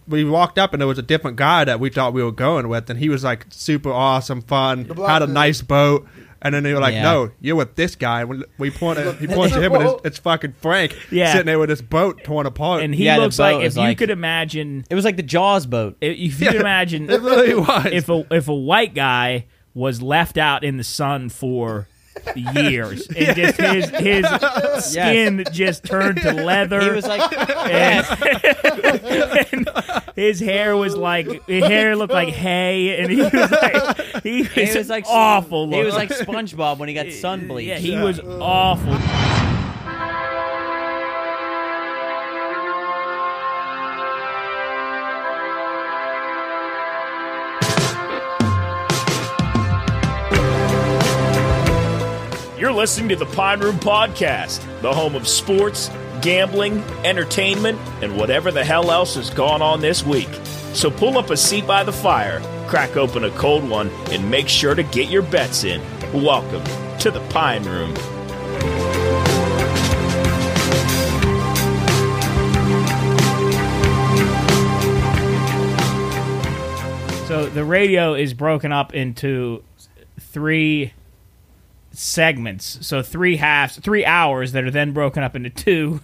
we walked up and there was a different guy that we thought we were going with, and he was like super awesome, fun, had a nice boat. And then they were like, "No, you're with this guy." He pointed to him, and it's fucking Frank sitting there with his boat torn apart. And he looks like, if you could imagine, it was like the Jaws boat. If you could imagine, it really was. If a white guy was left out in the sun for years, and just his skin just turned to leather. He was like, and his hair was like, looked like hay, and he was like awful looking. He was like SpongeBob when he got sun bleached. Yeah, he was awful. You're listening to the Pine Room Podcast, the home of sports, gambling, entertainment, and whatever the hell else has gone on this week. So pull up a seat by the fire, crack open a cold one, and make sure to get your bets in. Welcome to the Pine Room. So the radio is broken up into 3 segments, so 3 halves, 3 hours that are then broken up into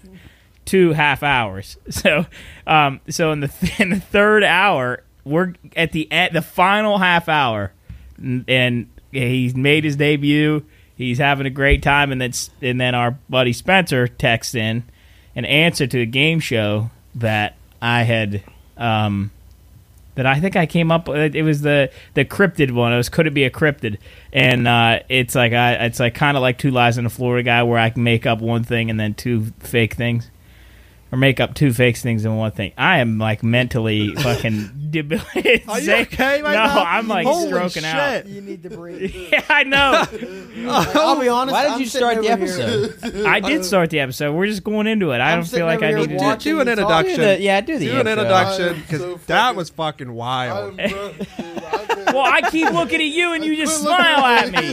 two half hours. So in the third hour, we're at the final half hour, and he's made his debut. He's having a great time, and then our buddy Spencer texts in an answer to a game show that I had. That I think I came up with. It was the cryptid one. It was Could It Be a Cryptid? And it's like kind of like Two Lies in a Florida Guy, where I can make up one thing and then 2 fake things, or make up 2 fake things and one thing. I am like mentally fucking debilitated. Are you okay right now? No, I'm like stroking out. You need to breathe. Yeah, I know. I'll be honest. Why did you start the episode? I did start the episode. We're just going into it. I don't feel like I need to do an introduction. Do an introduction, because that was fucking wild. Well, I keep looking at you and you just smile at me.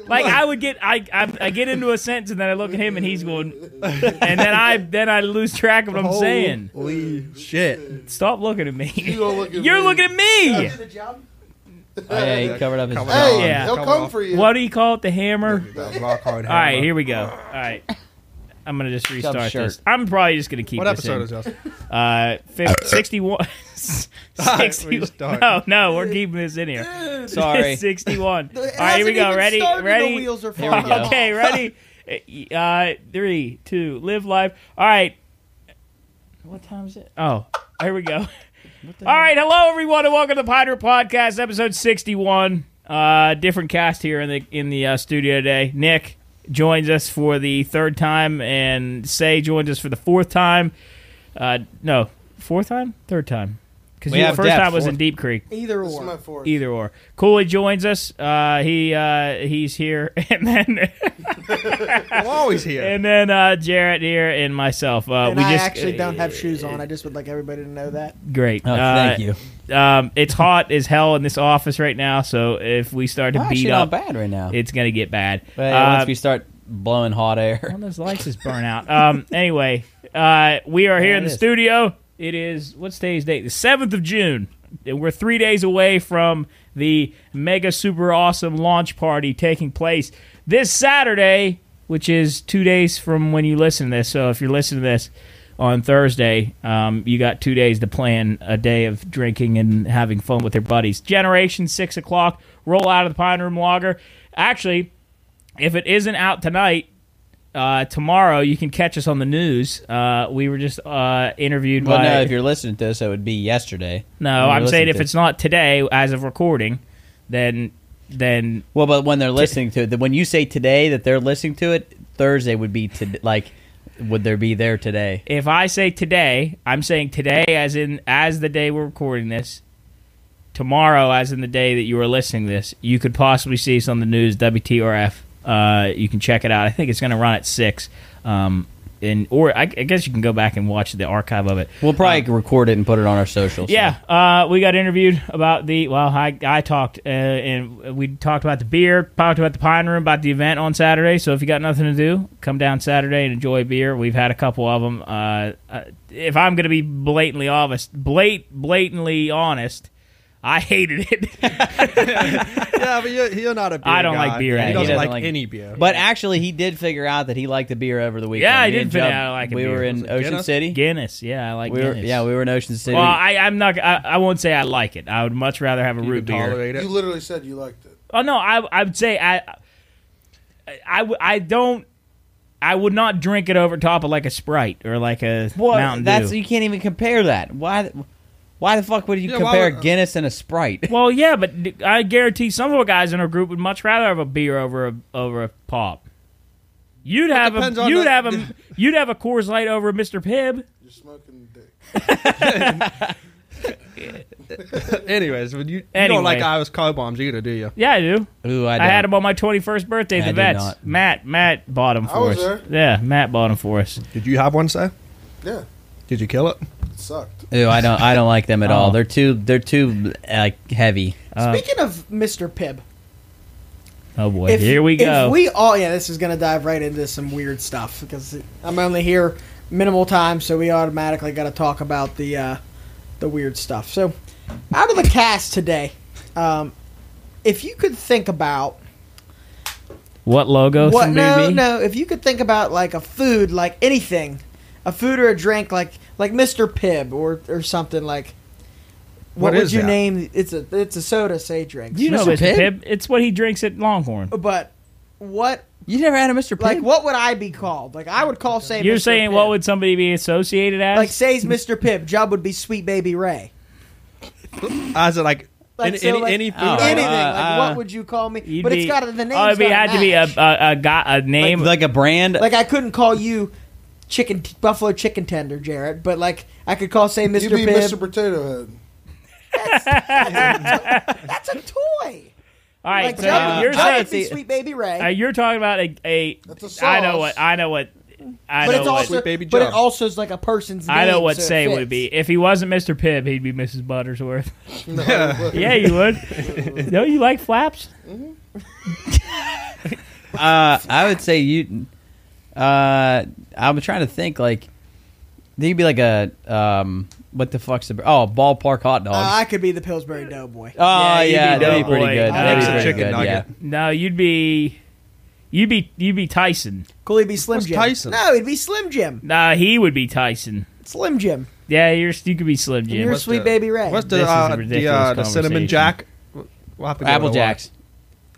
Like I get into a sentence and then I look at him and he's going, and then I lose track of what I'm saying. Holy shit! Stop looking at me. You're looking at me. Yeah, he covered up his jaw. Hey, Yeah. he'll come for you. What do you call it? The hammer. Rock hard All right, here we go. All right. I'm going to just restart shirt. this. I'm probably just going to keep What this episode in. is this? 61. 60. Restart. No, we're keeping this in here. Sorry. 61. All right, here we go. Ready? The wheels are Here we falling go. off. Okay, ready? 3, 2, live life. All right. What time is it? Oh, here we go. All right, hello everyone, and welcome to the Pine Room Podcast, episode 61. Different cast here in the studio today. Nick joins us for the 3rd time, and Say joins us for the 4th time. No, 4th time? 3rd time. Because the first time was in Deep Creek. Either This is my or. fourth. Either or. Cooley joins us. He's here, and then I'm always here. and then Jarrett here, and myself. And we I just actually don't have shoes on. I just would like everybody to know that. great. Oh, thank you. It's hot as hell in this office right now, so if we start to Actually beat not up, bad right now. it's gonna get bad. But once we start blowing hot air. One of those lights is burn out. Anyway, we are here in the studio. It is, what's today's date? The 7th of June. We're 3 days away from the mega super awesome launch party taking place this Saturday, which is 2 days from when you listen to this. So if you're listening to this on Thursday, you got 2 days to plan a day of drinking and having fun with your buddies. Generation 6 o'clock, roll out of the Pine Room Lager. Actually, if it isn't out tonight, tomorrow you can catch us on the news. We were just interviewed Well, by... no, if you're listening to this, it would be yesterday. No, I'm saying if it's not today as of recording, then Well, but when they're listening to it, when you say today that they're listening to it, Thursday would be would there be there today? if I say today, I'm saying today as the day we're recording this. Tomorrow, as in the day that you are listening to this, you could possibly see us on the news, WTRF. You can check it out. I think it's going to run at 6. or I guess you can go back and watch the archive of it. We'll probably record it and put it on our socials. Yeah, we got interviewed about I talked, and we talked about the beer, talked about the Pine Room, about the event on Saturday. So if you got nothing to do, come down Saturday and enjoy beer. We've had a couple of them. If I'm going to be blatantly honest, I hated it. Yeah, but you're not a beer I don't guy. like beer. He He doesn't doesn't like like- any beer. But actually, he did figure out that he liked the beer over the weekend. Yeah, I Me did and figure Jubb, out I like a We beer. were in Was it Ocean Guinness? City. Guinness, yeah, I like We were, Guinness. yeah, we were in Ocean City. Well, I'm not. I won't say I like it. I would much rather have a you root can beer. tolerate it. You literally said you liked it. Oh no, I would say I don't. I would not drink it over top of like a Sprite or like a Mountain Dew. You can't even compare that. Why the fuck would you Yeah, why compare would- Guinness and a Sprite? Well, yeah, but I guarantee some of the guys in our group would much rather have a beer over a pop. You'd have a depends on you'd have a Coors Light over a Mr. Pibb. You're smoking dick. Anyways, you don't like Irish car bombs either, do you? Yeah, I do. Ooh, I had them on my 21st birthday at I the did vets. not. Matt bought them I for was us. there. Yeah, Matt bought them for us. Did you have one, Seth? Yeah, Did you kill it? it sucked. Ooh, I don't like them at all. Oh. They're too heavy. Speaking of Mr. Pibb, Oh boy, here we go. If we all, this is gonna dive right into some weird stuff because I'm only here minimal time, so we automatically got to talk about the weird stuff. So, out of the cast today, if you could think about What logo? what? somebody be? No. If you could think about like a food, like anything, a food or a drink, like Mr. Pibb or something like. What What would is you that? name? It's a soda, say drink. You know Mr. Mr. Pibb? Pibb? It's what he drinks at Longhorn. But what? You never had a Mr. Pibb? Like, what would I be called? Like, I would call, say, You're Mr. saying Pibb. what would somebody be associated as? Like, say's Mr. Pibb. Job would be Sweet Baby Ray. As it like, Like, so, like, any food? Oh, item? anything. Like, what would you call me? You'd But it's be- got the name. Oh, it had to be a name. like a brand? Like, I couldn't call you buffalo chicken tender, Jarrett. But like, I could call, say, Mr. You be Pibb. Mr. Potato Head. That's a toy. All right, Like, so Job you're would saying be Sweet Baby Ray. you're talking about a. That's a sauce. I know what. I but know it's what. also, Sweet Baby but it Joe. also is like a person's name. I know what so it say fits. would be. If he wasn't Mr. Pibb, he'd be Mrs. Buttersworth. No, Yeah, you would. Don't you like flaps? I would say you. I'm trying to think. Like, you'd be like a what the fuck's the ballpark hot dog? I could be the Pillsbury Doughboy. Oh you'd yeah, be that'd be Doughboy. pretty good. That'd Mix be a pretty chicken good. nugget. Yeah. No, you'd be Tyson. Cooley be Slim What's Jim. Tyson? No, he'd be Slim Jim. Nah, he would be Tyson. Slim Jim. Yeah, you could be Slim And Jim. you're What's Sweet the- Baby Ray. What's This is a the ridiculous cinnamon conversation. jack? We'll have to go Apple with Jacks.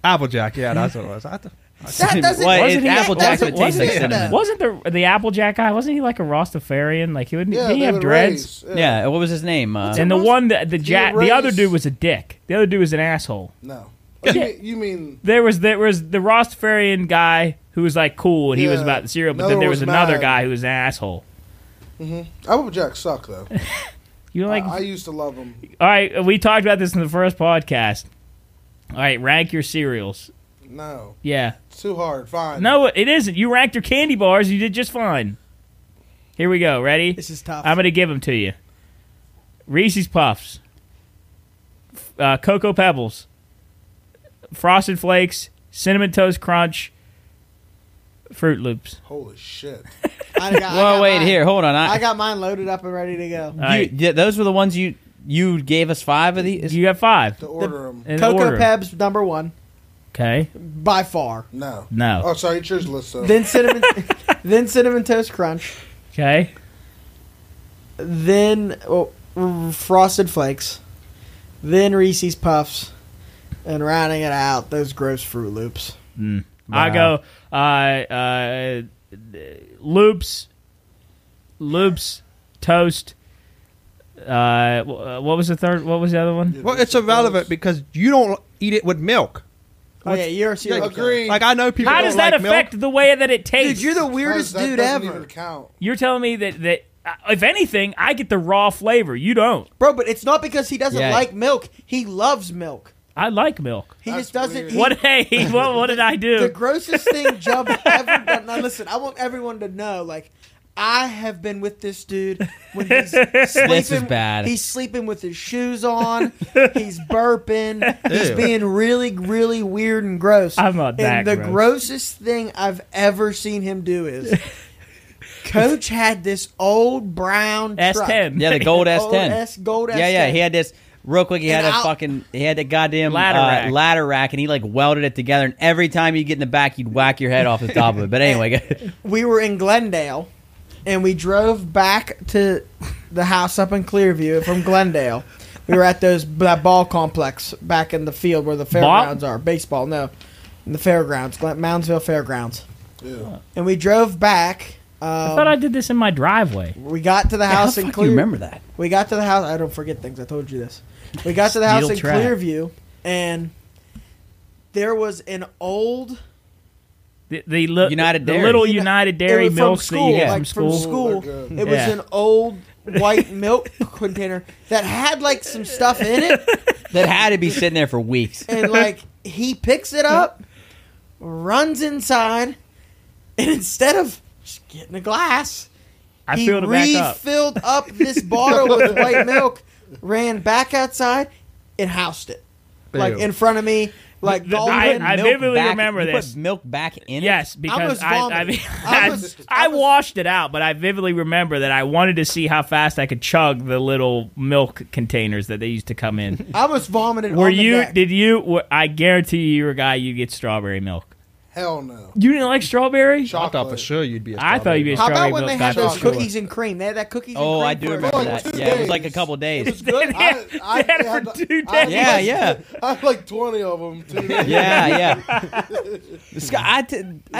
what? Applejack, yeah, that's what it was. That doesn't. Well, Wasn't he- Apple Jacks would taste like wasn't it, cinnamon. Wasn't the Applejack guy? Wasn't he like a Rastafarian? Like he wouldn't. yeah, did he they have would dreads? raise. Yeah, what was his name? And the one that the other raise- dude was a dick. The other dude was an asshole. No. Oh, you mean There was the Rastafarian guy who was like cool and he was Yeah. about the cereal, but then Another there was was another mad. guy who was an asshole. Apple Jacks suck though. You like? I used to love them. All right, we talked about this in the first podcast. All right, rank your cereals. No, Yeah. it's too hard. Fine. No, it isn't. You ranked your candy bars. You did just fine. Here we go. Ready? This is tough. I'm going to give them to you. Reese's Puffs, Cocoa Pebbles, Frosted Flakes, Cinnamon Toast Crunch, Fruit Loops. Holy shit. I got Well, wait mine. here, hold on. I got mine loaded up and ready to go. All right. Yeah, those were the ones you gave us 5 of these. You got 5. To order them. In Cocoa order. Pebs #1 Okay. by far. No. No. Oh, sorry. It's yours, list. Then cinnamon toast crunch. Okay. Then Frosted Flakes. Then Reese's Puffs, and rounding it out, those gross Fruit Loops. I go Loops, Toast. What was the third? What was the other one? Well, it's irrelevant because you don't eat it with milk. Oh yeah, you're a serial killer. Agree. Like I know people How don't does that like affect milk. the way that it tastes? Dude, you're the weirdest that dude doesn't ever. even count. You're telling me that if anything, I get the raw flavor. You don't. Bro, but it's not because he doesn't Yeah. like milk. He loves milk. I like milk. He That's just doesn't. weird. He, What? Hey, what did I do? The grossest thing Jump ever done. Now listen, I want everyone to know, like, I have been with this dude when he's sleeping. This is bad. He's sleeping with his shoes on. He's burping. He's being really, really weird and gross. I'm not that And the gross. grossest thing I've ever seen him do is Coach had this old brown truck. S10. Yeah, the gold S10. Gold S10. Yeah, he had this. Real quick, he had And he had the goddamn Ladder rack. and he like welded it together. And every time you get in the back, you'd whack your head off the top of it. But anyway, We were in Glendale, and we drove back to the house up in Clearview from Glendale. We were at that ball complex back in the field where the fairgrounds are. Baseball, no. In the fairgrounds, Moundsville Fairgrounds. Yeah. And we drove back. I thought I did this in my driveway. We got to the how house the in fuck do you Clearview. remember that? We got to the house. I don't forget things. I told you this. We got to the house in Steel trap. Clearview, and there was an old... The United Dairy. little United Dairy It was milk from that you school, get like from school. From school. They're good. It was Yeah. an old white milk container that had like some stuff in it, That had to be sitting there for weeks. and like he picks it up, runs inside, and instead of just getting a glass, I he filled it back up. refilled up this bottle with white milk, ran back outside, and housed it like Ew. in front of me. Like The- Dalton. I Milk vividly back- remember you this. Put milk back in it. Yes, because was I vomiting. mean, I was- I washed it out, but I vividly remember that I wanted to see how fast I could chug the little milk containers that they used to come in. I almost vomited. Were on the you? deck. Did you? I guarantee you, you're a guy. You get strawberry milk. Hell no. You didn't like strawberry? I thought for Chocolate. sure you'd be a I thought you'd be a How strawberry about when milk they guy had for those sure. cookies and cream? They had that cookies and Oh, cream. I do for- remember like that. 2 Yeah, it was like a days. couple days. It was good. They had it for 2 days. Yeah, yeah. I had like 20 of them. 2 days. Yeah. I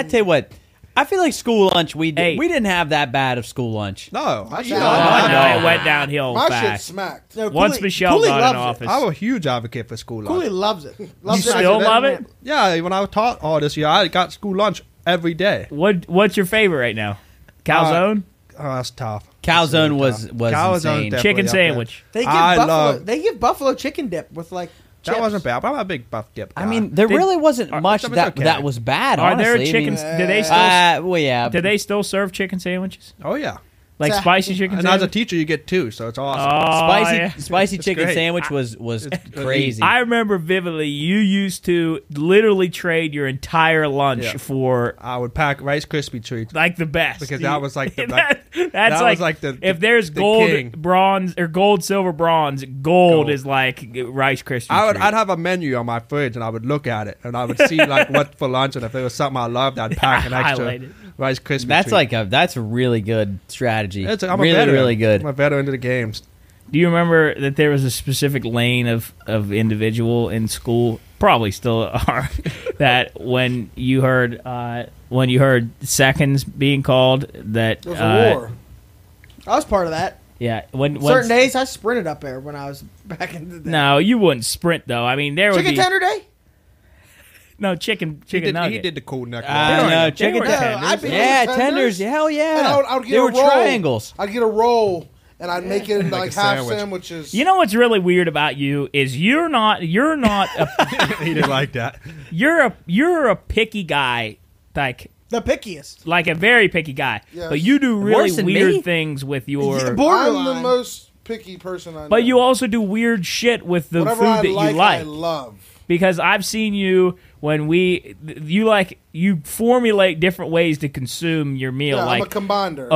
tell you what. I feel like school lunch. We Hey. didn't have that bad of school lunch. No, My I, shit- Oh, my- no, it went downhill My shit fast. smacked. No, Once Cooley- Michelle Cooley got in loves office. I'm a huge advocate for school lunch. Cooley loves it. You Loves it. still love it? Yeah, when I was taught all this year, I got school lunch every day. What's your favorite right now? Calzone, Oh, that's tough. Calzone was Calzone's insane. definitely chicken up there. sandwich. They give I buffalo. love- They give buffalo chicken dip with like. That chips. wasn't bad, but I'm a big buff dip guy. I mean, there Did- really wasn't much that was that okay. that was bad. Are there honestly. chickens? Do they still? Well, yeah. Do they still serve chicken sandwiches? oh yeah. Like So- spicy chicken And as a sandwich? teacher, you get 2, so it's awesome. spicy yeah. spicy chicken great. sandwich was crazy. I remember vividly you used to literally trade your entire lunch Yeah. for I would pack Rice Krispie treats. like the best Because that was like the- that's that like, was like the- if there's the gold, king. bronze, or gold, silver, bronze, gold Gold. is like Rice Krispie. I'd have a menu on my fridge, and I would look at it, and I would see like what for lunch, and if there was something I loved, I'd pack an extra Highlight it. Rice Krispie that's treat. that's a really good strategy. I'm a really, veteran. really good. I'm a veteran to the games. Do you remember that there was a specific lane of individual in school? Probably still are. That when you heard seconds being called, that It was a war. I was part of that. yeah. When Certain days I sprinted up there when I was back in the day. No, you wouldn't sprint though. I mean, there would Chicken be tender day. no chicken He nugget. did the cool neck. No, chicken were tenders. tenders. I'd be Yeah, with tenders. Hell yeah. And I would get they a were roll. triangles. I'd get a roll, and I'd make it into Like like a half sandwich. sandwiches. You know what's really weird about you is you're not a, he didn't like that. you're a picky guy, The pickiest. like a very picky guy. Yes. But you do really Worse than weird me? things with Yeah, your. I'm the borderline. most picky person I know. But you also do weird shit with the Whatever food I that like, you like. I love. Because I've seen you when you formulate different ways to consume your meal. Yeah, I'm a like combiner.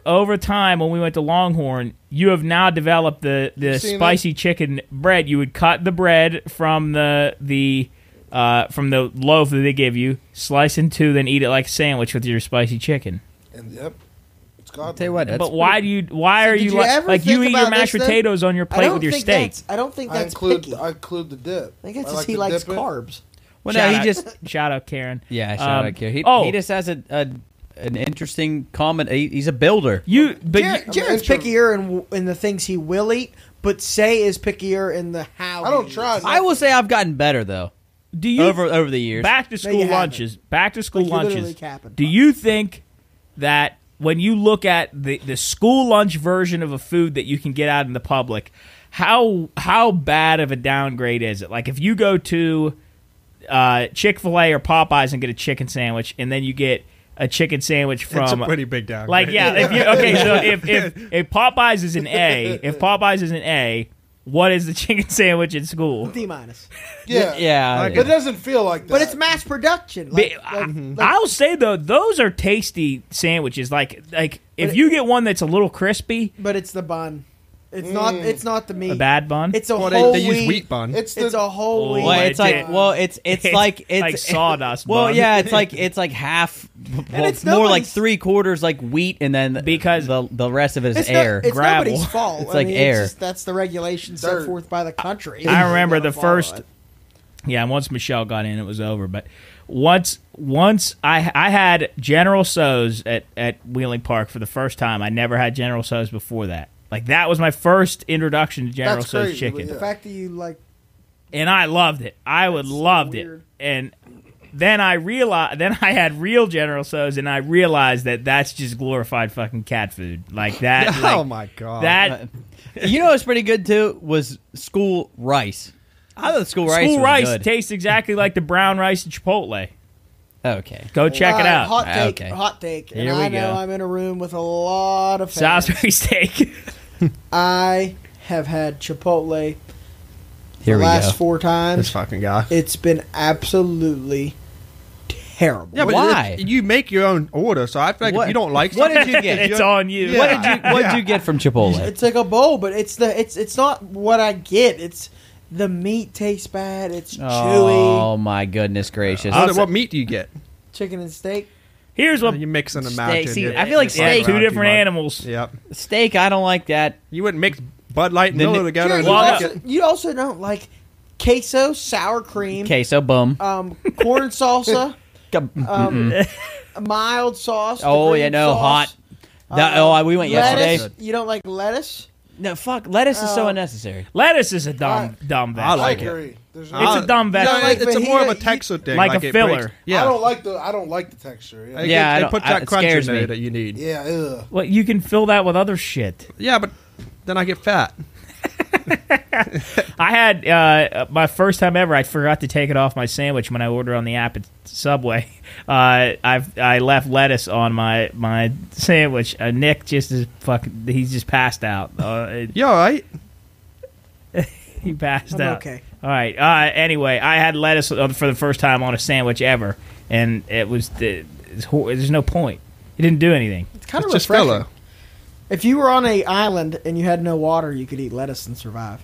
over time when we went to Longhorn, you have now developed the seen spicy chicken bread. You would cut the bread from the loaf that they give you, slice in two, then eat it like a sandwich with your spicy chicken. And yep, it's God. Tell you what, that's But why do you? Why are did you you ever like you think eat your about mashed this, then? potatoes on your plate with your steak? I don't think I that's include picky. I include the dip. I think it's I just like he to likes dip it. carbs. Well, no, he just Shout out Karen. shout out Kerry. oh. He just has an interesting comment. He's a builder. Jarrett's intro- pickier in the things he will eat, but Say is pickier in the how. I don't he try. eats. I will say I've gotten better though do you over the years. back to you school haven't. lunches? Back to school Like, you're literally lunches. capping. Do you think that when you look at the school lunch version of a food that you can get out in the public, how bad of a downgrade is it? Like if you go to Chick-fil-A or Popeyes and get a chicken sandwich, and then you get a chicken sandwich from It's a pretty big downgrade. like so if Popeyes is an A, what is the chicken sandwich in school? D minus. Yeah. Yeah. But it doesn't feel like that. But it's mass production. I'll say though, those are tasty sandwiches. Like if you get one that's a little crispy, but it's the bun. It's not. It's not the meat. a bad bun. It's a Well, whole they use wheat. wheat bun. It's a whole wheat. Well, it's like It's like sawdust. well, bun. yeah, it's like half, well, it's it's more like nobody's- 3/4 like wheat, and then Because the rest of it is It's air. Not, it's gravel. nobody's fault. It's like I mean, air. It's just, that's the regulation set Dirt. forth by the country. I remember You gotta the follow first. it. Yeah, once Michelle got in, it was over. But once I had General So's at Wheeling Park for the first time. I never had General So's before that. Like that was my first introduction to General That's So's crazy, chicken, but The yeah. fact that you like and I loved it. I would loved it, weird. and then I realized. Then I had real General So's, and I realized that that's just glorified fucking cat food. Like that. Oh like, my god. that You know what's pretty good too was school rice. I thought school rice school was rice good. tastes exactly like the brown rice at Chipotle. Okay. Go check it Alright, out. Hot take. Okay. Hot take. Here And we I know go. I'm in a room with a lot of fans. Salisbury steak. I have had Chipotle Here the we last go. 4 this times. fucking guy. It's been absolutely terrible. Yeah, but Why? you make your own order, so I feel like What- if you don't like what something, did you get? It's on you. Yeah. What did you get from Chipotle? It's like a bowl, but it's not what I get. It's the meat tastes bad. It's chewy. Oh my goodness gracious! What meat do you get? Chicken and steak. Here's what. You mixing them out. Steak- and see, you- I feel like you fuck Yeah, steak- two around too different much. animals. Yep. Steak, I don't like that. You wouldn't mix Bud Light and The Miller ni- together. Jared, and you, Well, make also, it. you also don't like queso, sour cream, Okay, so boom. corn salsa, mild sauce. the Oh green yeah, no, sauce, hot. We went lettuce. yesterday. You don't like lettuce? No, fuck. Lettuce is so Oh. unnecessary. Lettuce is a dumb I vegetable. like I it. agree. There's no, It's a dumb Yeah, vegetable. like it's a fajita, more of a you- texture thing, like a it filler. breaks- Yeah, I don't like the texture. Yeah, Yeah, I it don't- puts that it crunch scares in there me. that you need. yeah. Ugh. Well, you can fill that with other shit. Yeah, but then I get fat. I had my first time ever. I forgot to take it off my sandwich when I ordered on the app at Subway. I left lettuce on my sandwich. Nick just is fucking. He's just passed out. You all right? He passed I'm out. okay. All right. Anyway, I had lettuce for the first time on a sandwich ever, and it was there's no point. It didn't do anything. It's kind It's of just refreshing. filler. If you were on an island and you had no water, you could eat lettuce and survive.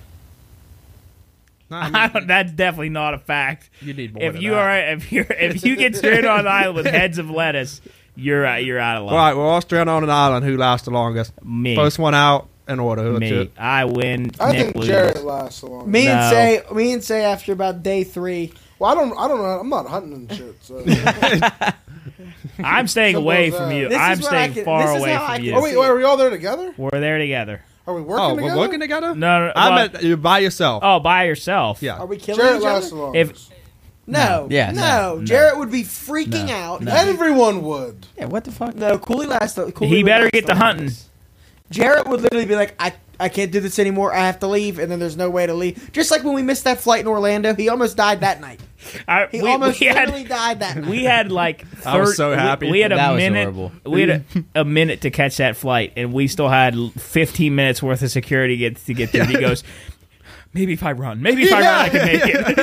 No, I mean, That's definitely not a fact. you need more. If than you that. are if you get stranded on an island with heads of lettuce, you're out of luck. All right, we're all stranded on an island. Who lasts the longest? Me, First one out in order. Who me, I win. I Nick think loses. Jarrett lasts so long. Me No. and say after about day 3. Well, I don't know. I'm not hunting and shit. So. I'm staying Simple away as from that. you. This I'm is what staying I can- far this is away how I from can you. Oh wait, are we all there together? We're there together. Are we working Oh, together? we're working together. No, I well, meant you're by yourself. oh, by yourself. Yeah. Are we killing Jarrett each lasts the other? longest. No. Yeah, No. no. Jarrett would be freaking No. out. No. Everyone would. Yeah, what the fuck? No, Cooley lasts. Cooley He would better last get the hunting. longest. Jarrett would literally be like, I can't do this anymore. I have to leave, and then there's no way to leave. Just like when we missed that flight in Orlando, he almost died that night. He almost literally died that night. We had like. I was so happy. We had a That was minute. horrible. We had a minute to catch that flight, and we still had 15 minutes worth of security to get there. He goes, maybe if I run, I can make it.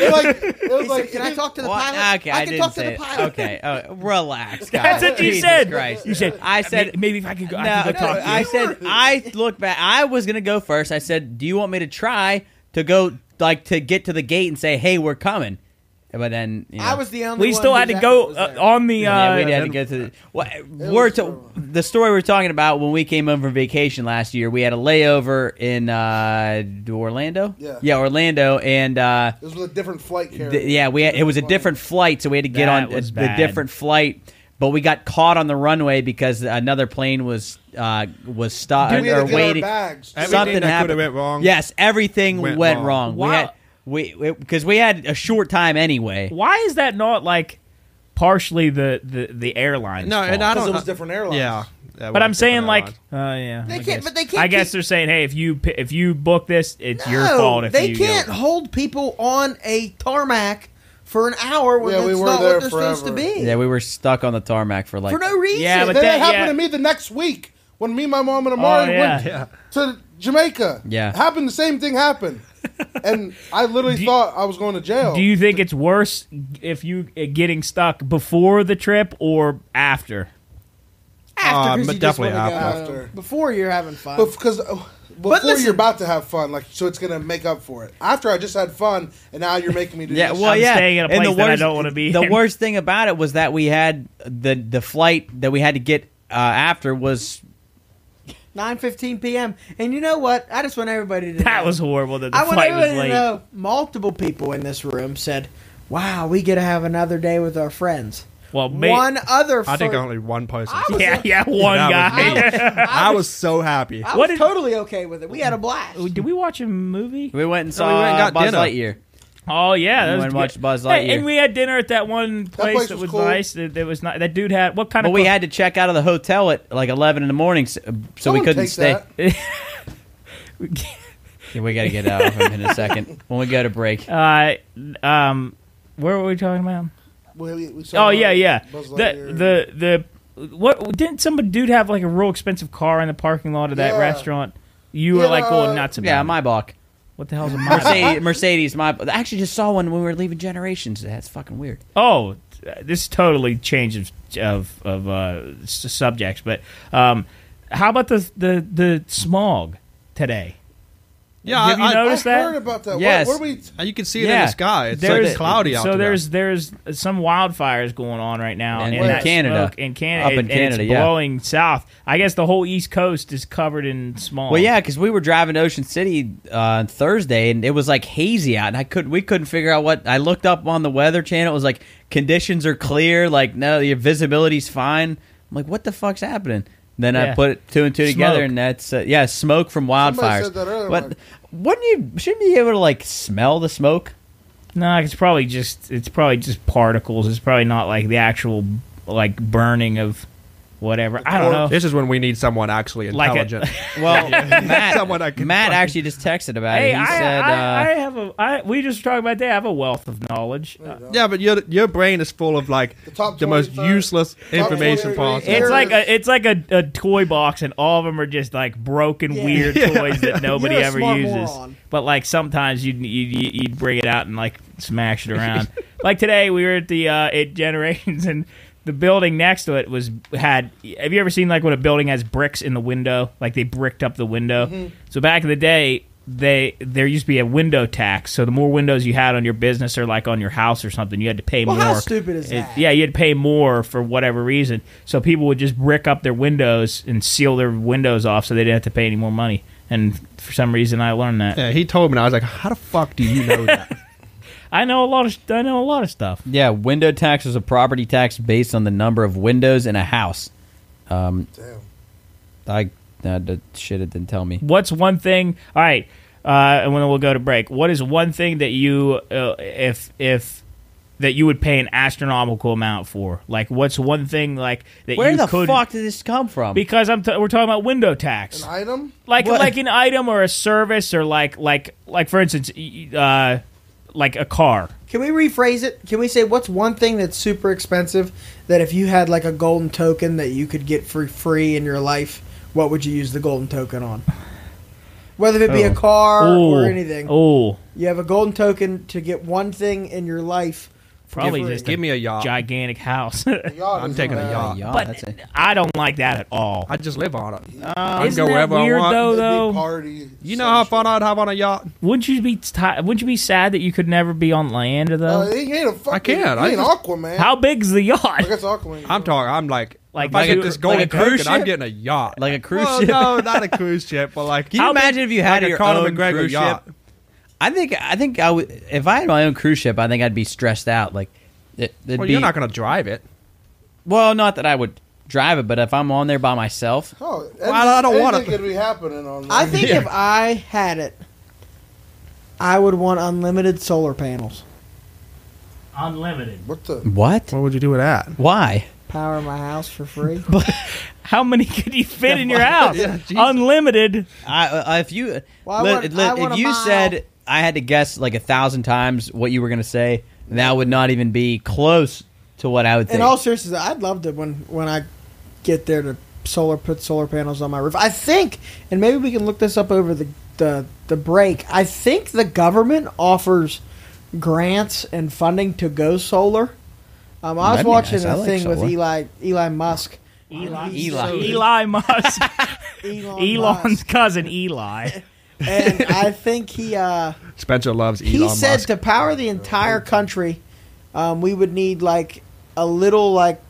It was He like, said, can I talk to the What? pilot? Okay, I I can didn't talk to say the it. pilot. Okay, relax. That's guys. what you Jesus said. Christ. You said I said maybe if I could go. No, I could go talk to you. I said I looked back. I was gonna go first. I said, "Do you want me to try to go to get to the gate and say, hey, we're coming?" But then I was the only We one still whose had to effort go was there. on the. yeah, we had to go to the. Well, the story we're talking about when we came over from vacation last year. We had a layover in Orlando. Yeah. Orlando, and it was with a different flight carrier. it was a different flight, so we had to get That on was the bad. different flight. But we got caught on the runway because another plane was stopped We had to or get waiting. our bags. Everything Something that could happened. have went wrong. Yes, everything went, Went wrong. wrong. Wow. Because we had a short time anyway. Why is that not like partially the airline? No, and I Because don't. it was different airlines. Yeah. But I'm saying like, yeah. They I can't- guess. but they can't I guess keep- they're saying, hey, if you book this, it's your No, fault. If they you can't go. hold people on a tarmac for an hour when Yeah, we that's were not there what they're supposed to forever. be. Yeah, we were stuck on the tarmac for like For no reason. Yeah, but Then that- it happened yeah. to me the next week when me, my mom, and Amari went Yeah. to Jamaica. Yeah. Happened, the same thing happened. And I literally thought I was going to jail. Do you think it's worse if you getting stuck before the trip or after? After, 'cause but you just definitely wanna go after. home. Before you're having fun. Because before listen- you're about to have fun, like, so it's going to make up for it. After I just had fun, and now you're making me do Yeah, this. well, I'm yeah. staying in a And place that I don't wanna be The in. worst thing about it was that we had the flight that we had to get after was 9:15 p.m. And you know what? I just want everybody to That know. was horrible that the I want flight was everybody late. to know multiple people in this room said, wow, we get to have another day with our friends. Well, One other I think fir- only one person. I was- yeah, one That was guy. me. I was so happy. I What was did- totally okay with it. We had a blast. Did we watch a movie? we went and So we saw went and got Buzz dinner. Lightyear. Oh yeah, We that was went and good. watched Buzz Hey, Lightyear. and we had dinner at that one place, place that was was cool. nice. That was not. That dude had what kind But of? we had to check out of the hotel at like 11 in the morning, so we Someone couldn't take stay. that. Yeah, we got to get out of him in a second when we go to break. where were we talking about? We saw Oh yeah. Buzz Lightyear. The what didn't some dude have like a real expensive car in the parking lot of that Yeah. restaurant? You were Yeah, like going nuts about Yeah, it. my block. What the hell's a my Mercedes, my. I actually just saw one when we were leaving Generations. That's fucking weird. Oh, this totally changes of subjects, but how about the smog today? Yeah, Have you noticed I that? heard about that. Yes. What we? you can see it in Yeah. the sky. It's There's like cloudy out so there. there's some wildfires going on right now In that Canada. smoke in Canada, Up in and Canada, it's yeah. blowing south. I guess the whole East Coast is covered in smog. Well, yeah, because we were driving to Ocean City on Thursday, and it was like hazy out, and we couldn't figure out what. I looked up on the Weather Channel. It was like conditions are clear. Like no, your visibility's fine. I'm like, what the fuck's happening? Then I Yeah. put two and two together, Smoke. and that's smoke from Somebody wildfires. said that earlier, But like- shouldn't you be able to like smell the smoke? no, it's probably just particles. It's probably not like the actual like burning of whatever. I don't know. This is when we need someone actually Like a- intelligent. Well, Someone I can Matt fucking- actually just texted about Hey, it. He said, we just talked about that. I have a wealth of knowledge. Yeah, but your brain is full of like top the most 25 useless information 23 possible. It's like a toy box, and all of them are just like broken, Yeah. weird toys that nobody You're a ever smart uses. moron. But like sometimes you'd bring it out and like smash it around. Like today, we were at the at Generations, and the building next to it had. Have you ever seen like when a building has bricks in the window? Like they bricked up the window. Mm-hmm. So back in the day, there used to be a window tax. So the more windows you had on your business or like on your house or something, you had to pay Well, more. how stupid is that? Yeah, you had to pay more for whatever reason. So people would just brick up their windows and seal their windows off, so they didn't have to pay any more money. And for some reason, I learned that. Yeah, he told me, and I was like, "How the fuck do you know that?" I know a lot of stuff. yeah, window tax is a property tax based on the number of windows in a house. Damn. The shit it didn't tell me. What's one thing? All right, and then we'll go to break. What is one thing that you, if that you would pay an astronomical amount for? Like, what's one thing like that Where you the could? fuck did this come from? Because we're talking about window tax. An item? Like What? like an item or a service or like for instance like a car. Can we rephrase it? Can we say what's one thing that's super expensive that if you had like a golden token that you could get for free in your life, what would you use the golden token on? Whether it be a car or anything. Oh, You have a golden token to get one thing in your life. for probably free. just Give me a yacht. gigantic house. A yacht I'm is taking a bad. yacht. Yeah, But that's it. I don't like that at all. I just live on it. I can Isn't go that wherever weird I want. though? That'd be party. You know how fun I'd have on a yacht? Wouldn't you be sad that you could never be on land though? He ain't a fucking. I can't. He I ain't just- Aquaman. How big's the I yacht? guess Aquaman. I'm talking. I'm like Like if I two- get this golden like a cruise token, I'm ship? getting a yacht. Like a cruise well, ship? No, not a cruise ship, but like Can you How big- imagine if you had like a your Conor own McGregor cruise yacht. ship? I think I would if I had my own cruise ship. I think I'd be stressed out. Like it'd Well, be you're not going to drive it. well, not that I would drive it, but if I'm on there by myself, Oh, Well, I don't want anything it. could be happening on I there. think if I had it, I would want unlimited solar panels. Unlimited. What the? what? What would you do with that? Why? Power my house for free. How many could you fit in your house? Yeah, Jesus. Unlimited. If you Well, I want if a you mile. said I had to guess like 1,000 times what you were gonna say, That would not even be close to what I would think. In all seriousness, I'd love to when I get there to put solar panels on my roof. I think, and maybe we can look this up over the break. I think the government offers grants and funding to go solar. I was watching a thing with Elon Musk. Eli Musk. Elon's cousin Eli. And I think he Spencer loves Elon he Musk. said to power the entire country, we would need like a little like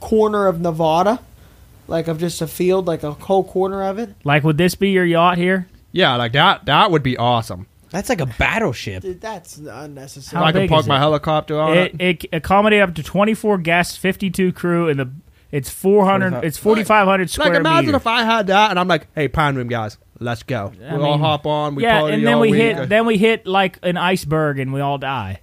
corner of Nevada, like of just a field, like a whole corner of it. Like, would this be your yacht here? Yeah, like that would be awesome. That's like a battleship. Dude, that's unnecessary. How I can big park is my it? helicopter on it. It accommodated up to 24 guests, 52 crew, and it's 400. It's 4,500 square Like, imagine meters. if I had that, and I'm like, "Hey, Pine Room guys, let's go. We'll all hop on. We party and then all we week." we hit like an iceberg, and we all die.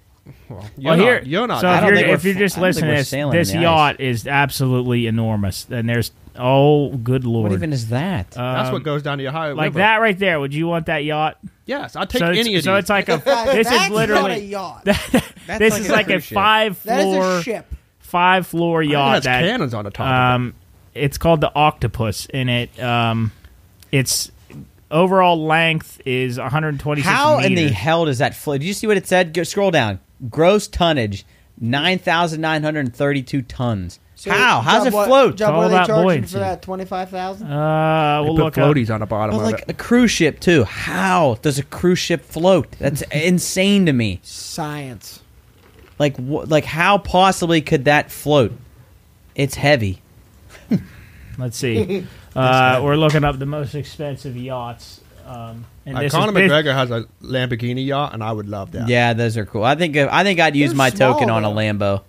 Well, You're not. So I don't think if you're we're- just I don't think listening we're to this, sailing this in the yacht is absolutely enormous, and there's good lord, What even is that? That's what goes down to your Ohio like River. that right there. Would you want that yacht? Yes, I'll take So any of these. so it's like a. This That's is literally. not a yacht. This is like a cruise ship. That is five-floor a ship. five-floor It yacht has that cannons on the top of it. it's called the Octopus, and its overall length is 126 How meters. in the hell does that float? Did you see what it said? Go, scroll down. Gross tonnage, 9,932 tons. So, How? How's it John, float? John, all what are they about charging buoyancy. for that? 25,000. They we'll put look up. floaties on the bottom But of like it. a cruise ship too. How does a cruise ship float? That's insane to me. Science. Like how possibly could that float? It's heavy. Let's see. We're looking up the most expensive yachts. And this Conor is, McGregor has a Lamborghini yacht, and I would love that. Yeah, those are cool. I think I'd use They're my small, token on a though. Lambo.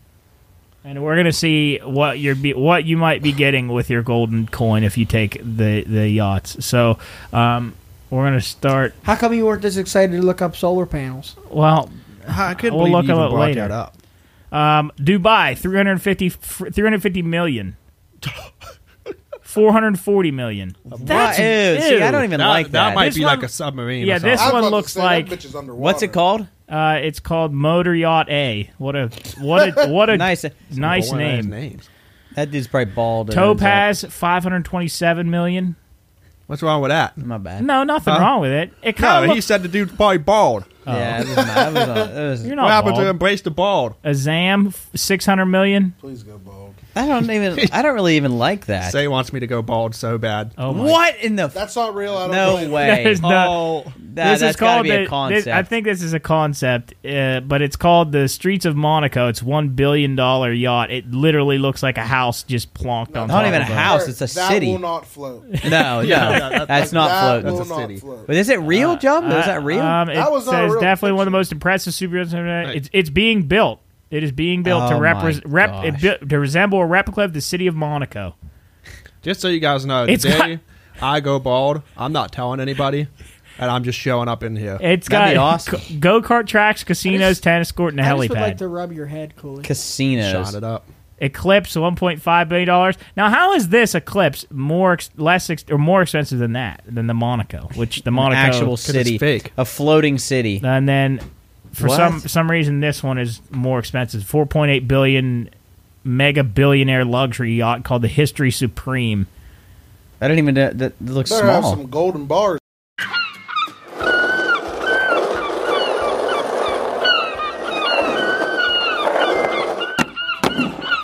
and we're gonna see what you might be getting with your golden coin if you take the yachts. So we're gonna start. How come you weren't this excited to look up solar panels? Well, I couldn't We'll believe look you at even it brought later. that up. Dubai 350 million. 440 million. That's Ew, see, I don't even like that. That might This be one- like a submarine. Yeah, or this something. one I was about to looks say, like- that bitch is underwater. What's it called? It's called Motor Yacht A. What a Nice. nice Boring ass name. names. That dude's probably bald. and Topaz 527 million. What's wrong with that? My bad. No, nothing Huh? wrong with it. It No, kind he of said the dude's probably bald. Yeah, it was You're What not happened to bald. embrace the bald? A Zam 600 million. Please go bald. I don't really even like that. Say wants me to go bald so bad. Oh my. What in the? That's not real. I don't No believe it. way. There's no- Oh, This is That's gotta called be a the- concept. I think this is a concept, but it's called the Streets of Monaco. It's $1 billion yacht. It literally looks like a house just plonked on Not top even a of it. house. It's a that city. will not float. No, Yeah, that's not that floating. will That's a not city. float. But is it real, Joe? Is that real? It That was not a says real definitely one of the picture. most impressive superyachts. It's being built. It is being built to Oh my gosh. to resemble a replica of the city of Monaco. just so you guys know, It's today I go bald. I'm not telling anybody, and I'm just showing up in here. It's That'd be got awesome. go-kart tracks, casinos, tennis court, and a I just would helipad. like to rub your head, Cooley. Casinos. Shot it up. Eclipse, $1.5 billion. Now, how is this Eclipse more expensive than the Monaco, which the Monaco Actual it's city. fake. A floating city. and then for What? some reason this one is more expensive. 4.8 billion mega billionaire luxury yacht called the History Supreme. I don't even. That looks Better have small. some golden bars.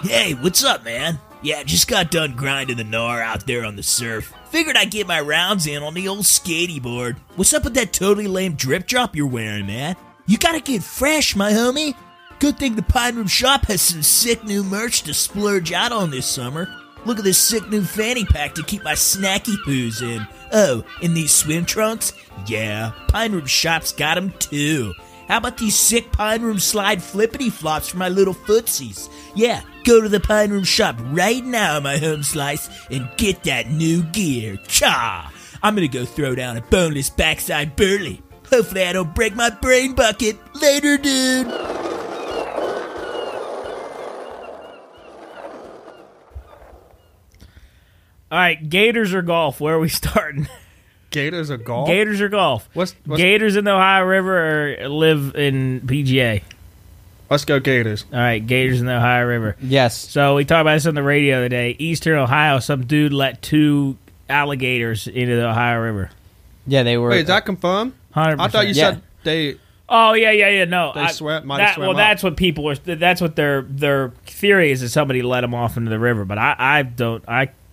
Hey, what's up, man? Yeah, just got done grinding the gnar out there on the surf. Figured I'd get my rounds in on the old skatey board. What's up with that totally lame drip drop you're wearing, man? You gotta get fresh, my homie. Good thing the Pine Room Shop has some sick new merch to splurge out on this summer. Look at this sick new fanny pack to keep my snacky poos in. Oh, and these swim trunks? Yeah, Pine Room Shop's got 'em too. How about these sick Pine Room slide flippity flops for my little footsies? Yeah, go to the Pine Room Shop right now, my home slice, and get that new gear. Cha! I'm gonna go throw down a boneless backside burley. Hopefully I don't break my brain bucket. Later, dude! All right, Gators or golf? Where are we starting? Gators or golf? Gators or golf? What's Gators in the Ohio River or live in PGA? Let's go Gators. All right, Gators in the Ohio River. Yes. So we talked about this on the radio the other day. Eastern Ohio, some dude let 2 alligators into the Ohio River. Yeah, they were. Wait, is that confirmed? 100%. I thought you said they. Oh yeah. No, They might have swam well, up. that's what people are. That's what their theory is that somebody let them off into the river. But I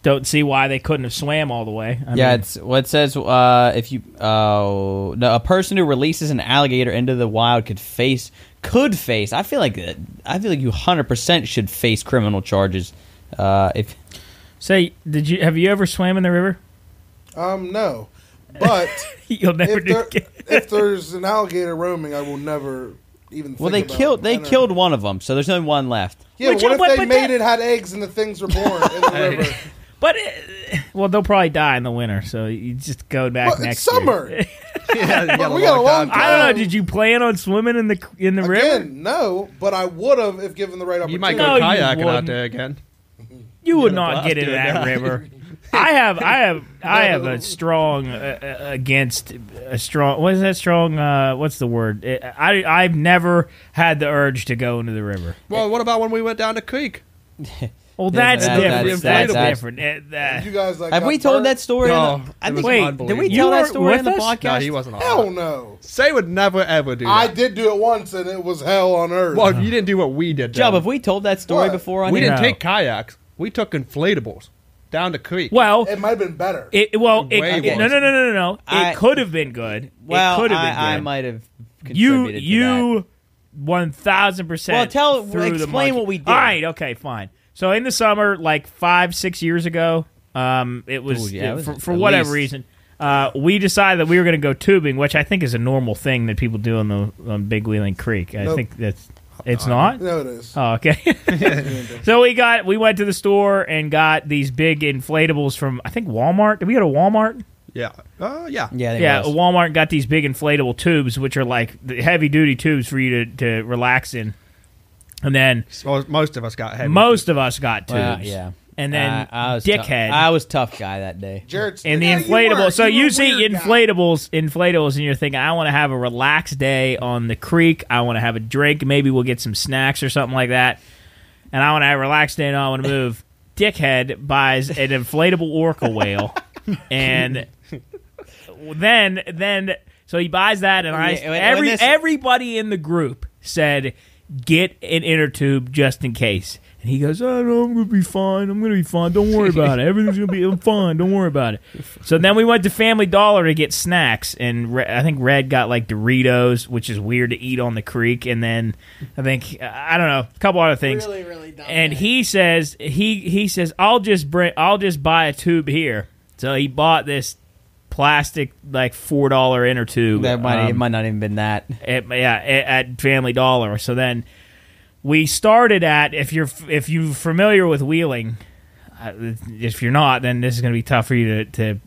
don't see why they couldn't have swam all the way. I mean, it's what it says. If you no, a person who releases an alligator into the wild could face. I feel like you 100% should face criminal charges. If have you ever swam in the river? No, but You'll never do it again. if there's an alligator roaming, I will never even. well, think they killed one of them, so there's only one left. Yeah, Which- what if but they made it, had eggs, and the things were born in the river? But they'll probably die in the winter. So you just go back Well, next it's summer. year. Yeah, We got a long I don't know. Did you plan on swimming in the river? Again, no, but I would have if given the right opportunity. You might No, go you kayaking wouldn't. out there again. You would You're not gonna get into blast that it, river. I have a strong against a strong. What is that strong? What's the word? I've never had the urge to go into the river. Well, what about when we went down the creek? Well, that's different. That's that's- different. You guys like Have got we told burnt? that story? No, I it think was Wait, unbelievable. did we You tell that weren't story with on the us? podcast? No, he wasn't on. Hell no. Say would never ever do that. I did do it once, and it was hell on earth. Well, you didn't do what we did. Job, then. have we told that story What? before? On We here? didn't No. take kayaks. We took inflatables down the creek. Well, It might have been better. Way no. worse. It could have been good. Well, it could have been good. I might have contributed to that. 1,000%. Well, threw the explain monkey. what we did. All right, okay, fine. So in the summer, like 5-6 years ago, it was, Ooh, yeah, it was for at whatever least. reason. We decided that we were going to go tubing, which I think is a normal thing that people do on Big Wheeling Creek. I Nope. think it's not. No, it is. Oh, okay. So we went to the store and got these big inflatables from I think Walmart. Did we go to Walmart? Yeah. Yeah. Yeah, Walmart got these big inflatable tubes, which are like the heavy duty tubes for you to relax in. And then So most of us got heavy. most of us got tubes. Well, yeah. And then I was dickhead. I was tough guy that day. Jarrett's And the Yeah, inflatable. were. So You you were a see weird guy. inflatables, and you're thinking, I want to have a relaxed day on the creek. I want to have a drink. Maybe we'll get some snacks or something like that. And I want to have a relaxed day and I want to move. Dickhead buys an inflatable orca whale, and then so he buys that, and everybody in the group said, get an inner tube just in case. And he goes, oh, no, I'm going to be fine. Don't worry about it. Everything's going to be I'm fine. Don't worry about it. So then we went to Family Dollar to get snacks. And I think Red got like Doritos, which is weird to eat on the creek. And then I think, I don't know, a couple other things. Really, really dumb. And day. he says, I'll just buy a tube here. So he bought this plastic like $4 inner tube. It might not even been that. At Family Dollar. So then we started at if you're familiar with wheeling, if you're not, then this is going to be tough for you to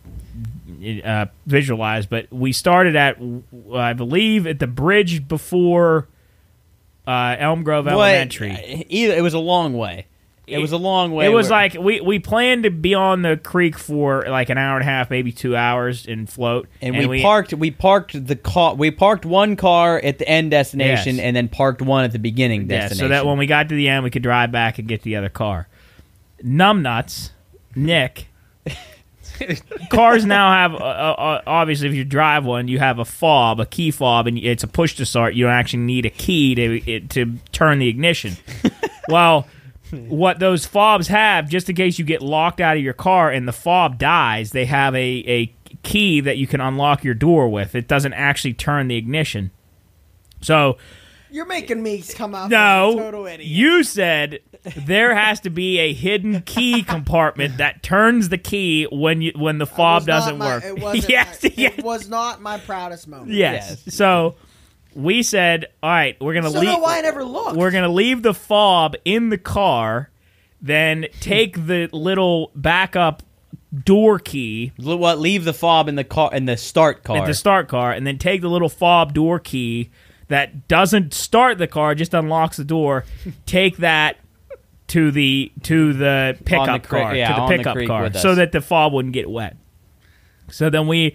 visualize. But we started at I believe at the bridge before Elm Grove Elementary. It was a long way. It was a long way. It was like we planned to be on the creek for like an hour and a half, maybe 2 hours, and float. And we parked the car. We parked one car at the end destination, Yes. and then parked one at the beginning destination. so that when we got to the end, we could drive back and get the other car. Numbnuts, Nick. Cars now have obviously, if you drive one, you have a key fob, and it's a push to start. You don't actually need a key to turn the ignition. Well, what those fobs have, just in case you get locked out of your car and the fob dies, they have a key that you can unlock your door with. It doesn't actually turn the ignition. So You're making me come out as a total no, idiot. you said there has to be a hidden key compartment that turns the key when the fob doesn't work. It wasn't Yes, it yes. was not my proudest moment. Yes. So we said, all right, we're gonna So leave. know why I never looked. We're gonna leave the fob in the car, then take the little backup door key leave the fob in the car in the start car. at the start car, and then take the little fob door key that doesn't start the car, just unlocks the door. Take that to the pickup car, yeah, to the on the pickup creek car, with us. so that the fob wouldn't get wet. So then we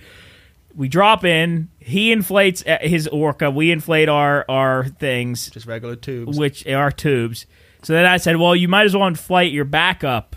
we drop in. He inflates his orca. We inflate our things, Just regular tubes. which are tubes. So then I said, well, you might as well inflate your backup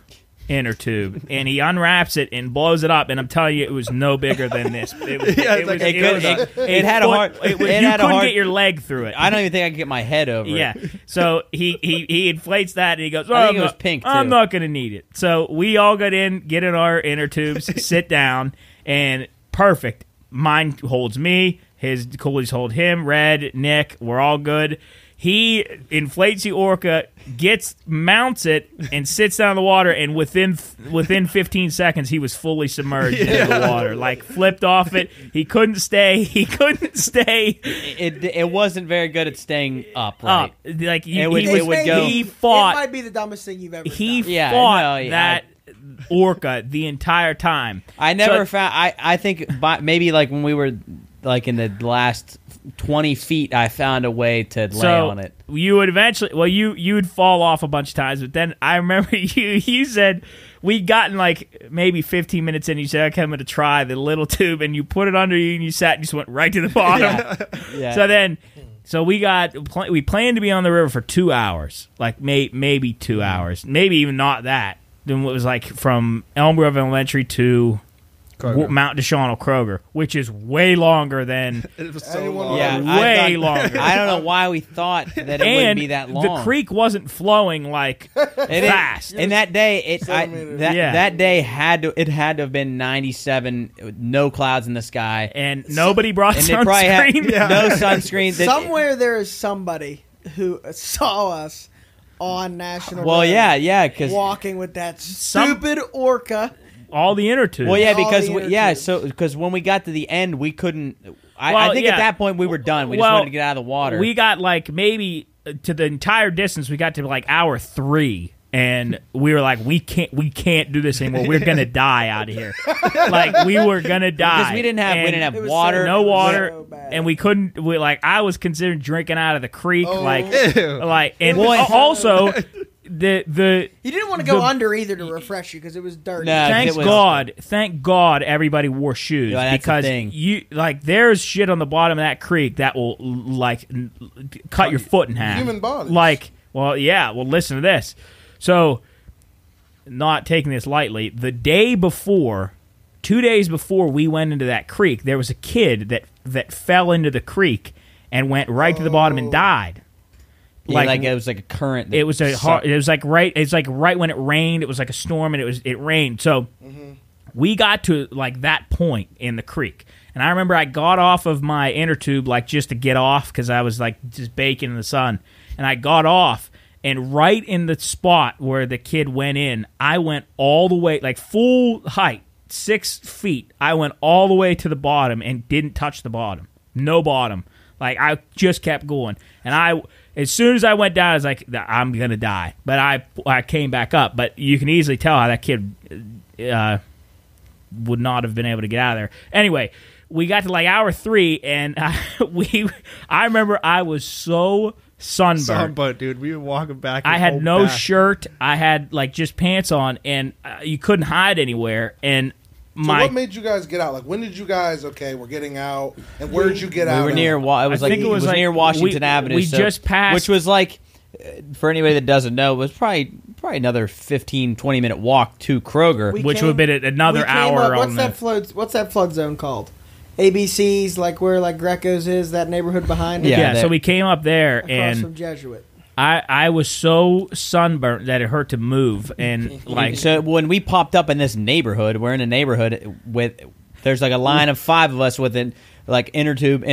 inner tube. And he unwraps it and blows it up. And I'm telling you, it was no bigger than this. It was, Yeah, it was, like it had a hard. you couldn't get your leg through it. I don't even think I could get my head over Yeah. it. So he inflates that and he goes, I think it was pink, too. I'm not going to need it. So we all get in our inner tubes, sit down, and perfect. Mine holds me. His Cooley's hold him. Red, Nick, we're all good. He inflates the orca, mounts it, and sits down in the water. And within 15 seconds, he was fully submerged into the water, like flipped off it. He couldn't stay. It wasn't very good at staying up. Right? Like It would go. He fought. It might be the dumbest thing you've ever He done. Yeah, fought no, yeah. that orca the entire time. I never So- found. I think maybe like when we were like in the last 20 feet, I found a way to lay on it. You would eventually, you would fall off a bunch of times, but then I remember you said we'd gotten like maybe 15 minutes in. You said, okay, I'm going to try the little tube, and you put it under you, and you sat and just went right to the bottom. Yeah. So we planned to be on the river for 2 hours, like maybe 2 hours, maybe even not that. Then it was like from Elm Grove Elementary to Mount Deshaunel Kroger, which is way longer than It was so Anyone- long. Yeah, way longer. I don't know why we thought that it wouldn't be that long. The creek wasn't flowing like fast. And that day, Centimeters. that day had to have been 97, no clouds in the sky, And nobody brought and they probably had sunscreen. no sunscreen. Somewhere there is somebody who saw us on National Well, Road yeah, because walking with that stupid orca. All the inner tubes. well, yeah, all because the we, inner yeah, tubes. so because when we got to the end, we couldn't. I Well, think yeah. at that point we were done. We just Well, wanted to get out of the water. We got like maybe to the entire distance. We got to like hour 3, and we were like, we can't do this anymore. We're gonna die out of here. Like we were gonna die because we didn't have And It was water. no water, so bad. and we couldn't. I was considering drinking out of the creek, Oh. and Well, also the. You didn't want to go The- under either to refresh you because it was dirty. No. Thank God, everybody wore shoes Yeah, that's the because thing. there's shit on the bottom of that creek that will cut your foot in half. Human bodies. Well, listen to this. So, not taking this lightly, the day before, 2 days before we went into that creek, there was a kid that fell into the creek and went right to the bottom and died. like it was like a current. It was right when it rained. It was like a storm, and it rained. So we got to like that point in the creek, and I remember I got off of my inner tube like just to get off because I was like just baking in the sun, and I got off, and right in the spot where the kid went in, I went all the way like full height, 6 feet. I went all the way to the bottom and didn't touch the bottom. No bottom. Like I just kept going, and as soon as I went down, I was like, I'm going to die. But I came back up. But you can easily tell how that kid would not have been able to get out of there. Anyway, we got to like hour 3, and I remember I was so sunburned. But dude, we were walking back. I had no shirt. I had like just pants on, and you couldn't hide anywhere. And So what made you guys get out? Like, when did you guys? Okay, we're getting out, and where did you get out? We were near. It was I like think it was like near Washington Avenue. We just passed, which was like, for anybody that doesn't know, it was probably another 15, 20-minute walk to Kroger. which would have been another hour. What's that flood zone called? ABC's, like where like Greco's is, that neighborhood behind it. Yeah, So we came up there, across and from Jesuit. I was so sunburnt that it hurt to move, and like So when we popped up in this neighborhood, we're in a neighborhood with there's like a line of 5 of us with it, like inner tube,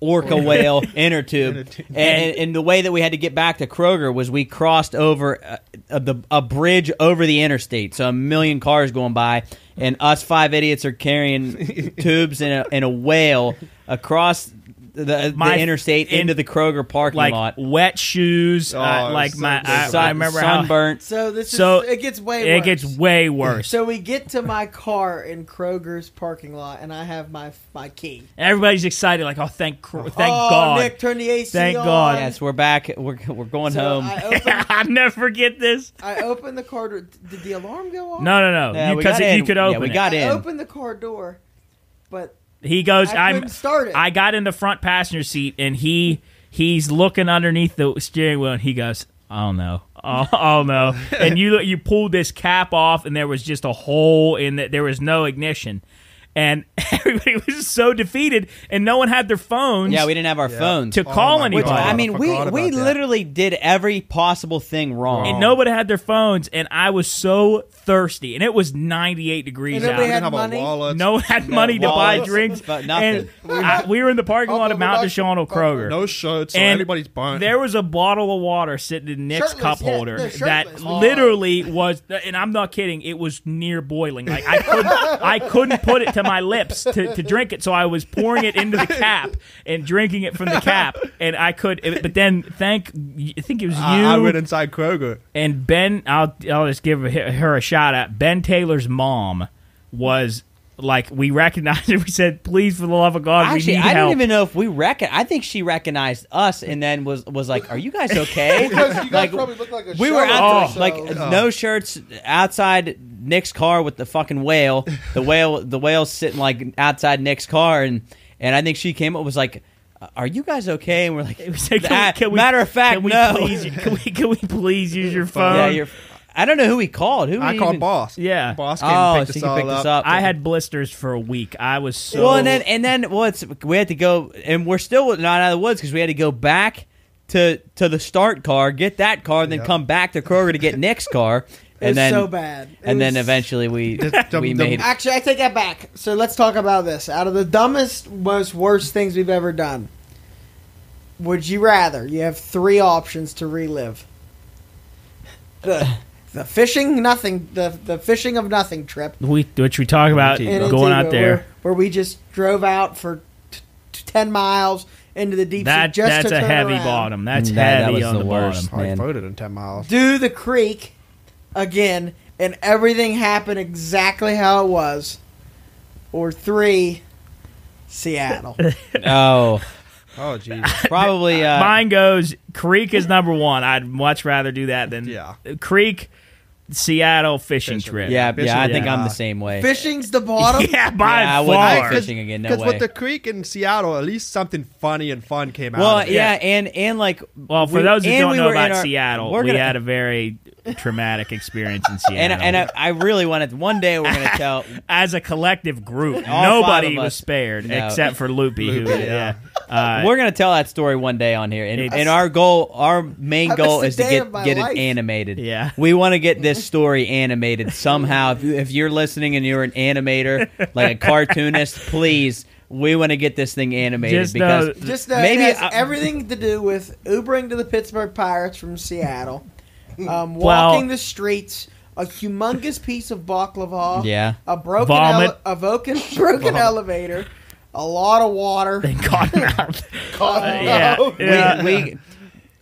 orca whale, inner tube, and the way that we had to get back to Kroger was we crossed over a bridge over the interstate, so a million cars going by, and us 5 idiots are carrying tubes and a whale across the interstate into the Kroger parking like lot. wet shoes, like so my good. I remember how sunburnt. So it gets way worse. it gets way worse. So we get to my car in Kroger's parking lot, and I have my key. Everybody's excited, like, oh, thank God. Nick, turn the AC Thank on. God. Yes, we're back. We're going home. I'll never forget this. I opened the car door. Did the alarm go off? No. Yeah, we Because got in. you could open Yeah, we it. got I in. opened the car door, but he goes, I couldn't start it. I got in the front passenger seat, and he's looking underneath the steering wheel, and he goes, oh no. Oh no. And you pulled this cap off, and there was just a hole in it. There was no ignition. And everybody was so defeated, and no one had their phones. Yeah, we didn't have our phones to call anybody. Which, I mean, we literally did every possible thing wrong. And nobody had their phones, and I was so thirsty. And it was 98 degrees And out. nobody had money? No one had money to buy wallets, drinks. but nothing. And we were in the parking lot of Mount Deshaun Kroger. No shirts, so And everybody's burnt. there was a bottle of water sitting in Nick's Shirtless, cup yeah, holder they're that shirtless. literally was, and I'm not kidding, it was near boiling. Like I couldn't put it to my lips to drink it, so I was pouring it into the cap and drinking it from the cap, and I could. But then I think it was you. I went inside Kroger. And Ben, I'll just give her a shout out. Ben Taylor's mom was like, we recognized her. We said, please, for the love of God, Actually, we need I help. don't even know if we I think she recognized us and then was like, "Are you guys okay?" Because you guys Like, probably look like a we were shuttle, out so- no shirts outside Nick's car with the fucking whale. The whale's sitting like outside Nick's car, and I think she came up and was like, "Are you guys okay?" And we're like, matter of fact, no. Can we please use your phone? Yeah, I don't know who he called. I called Boss. Yeah. Boss came and picked us up. I had blisters for a week. I was so... Well, and then we had to go, and we're still not out of the woods because we had to go back to the start car, get that car, and then come back to Kroger to get Nick's car. It was so bad. Then eventually we made it. Actually, I take that back. So let's talk about this. Out of the dumbest, most worst things we've ever done, would you rather? You have 3 options to relive. The fishing of nothing trip. Which we talk about in going Antigua, out there. where we just drove out for 10 miles into the deep sea just that's to a turn heavy around. bottom. That's That heavy was on the the worst. bottom. I Man. floated in 10 miles. Do the creek again, and everything happened exactly how it was. Or 3, Seattle. Oh, jeez. probably. Mine goes, Creek is number 1. I'd much rather do that than Creek, Seattle fishing trip. Yeah, I think Yeah. I'm the same way. Fishing's the bottom. Yeah, by I wouldn't far. go fishing again. No Because way. with the creek in Seattle, at least something funny and fun came out Well, of it. yeah, and like. Well, for those who don't know about our, Seattle, we're we gonna, had a very traumatic experience in Seattle. and I really wanted. One day we're gonna tell. As a collective group, All nobody 5 of was us. spared No. except for Loopy. Who, yeah. We're gonna tell that story one day on here, and our main That goal was the is to day of my get it life. animated. Yeah. We want to get this story animated somehow. If you're listening and you're an animator, like a cartoonist, please. We want to get this thing animated because Just maybe it has everything to do with Ubering to the Pittsburgh Pirates from Seattle, walking the streets, a humongous piece of baklava, Yeah. a broken Vomit. broken elevator, a lot of water. Cottonmouth. Oh, Yeah. we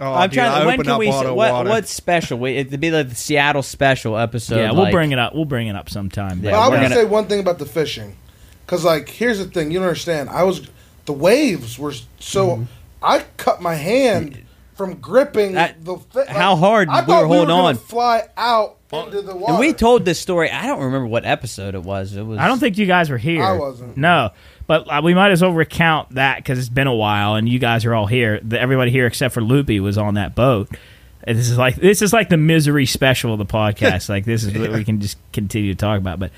Oh, I'm dude, trying I to. When opened can up we? bottled What water. what's special? It'd be like the Seattle special episode. Yeah, we'll like- bring it up. We'll bring it up sometime. Yeah, Well, I we're want to gonna- say one thing about the fishing, because here's the thing, you don't understand. The waves were so. I cut my hand from gripping the. how hard I we thought were holding gonna on. Fly out into the water. And we told this story. I don't remember what episode it was. It was. I don't think you guys were here. I wasn't. No, but we might as well recount that because it's been a while, and you guys are all here. Everybody here except for Loopy was on that boat. And this is like the misery special of the podcast. Like this is what we can just continue to talk about. But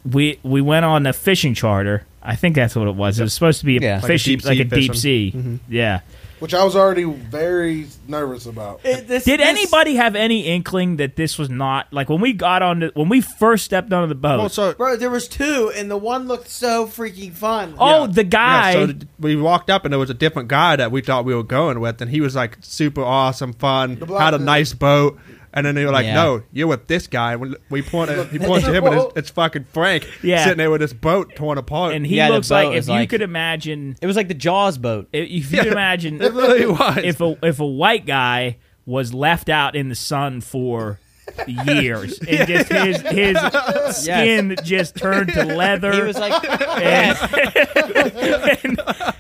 we went on a fishing charter. I think that's what it was. It was supposed to be a fishing, like a deep sea. Mm-hmm. Yeah. Which I was already very nervous about. Did anybody have any inkling that this was not like when we first stepped onto the boat? Well, so Bro, there was 2, and the one looked so freaking fun. Oh, the guy. so we walked up and there was a different guy that we thought we were going with, and he was like super awesome, fun, black had a dude. nice boat. And then they were like, Yeah. "No, you're with this guy." And he pointed to him, and it's fucking Frank sitting there with his boat torn apart. And he Yeah, the looks boat like, if was you like- could imagine, It was like the Jaws boat. if you could imagine, it really was. if a white guy was left out in the sun for years and just his skin just turned to leather. He was like, and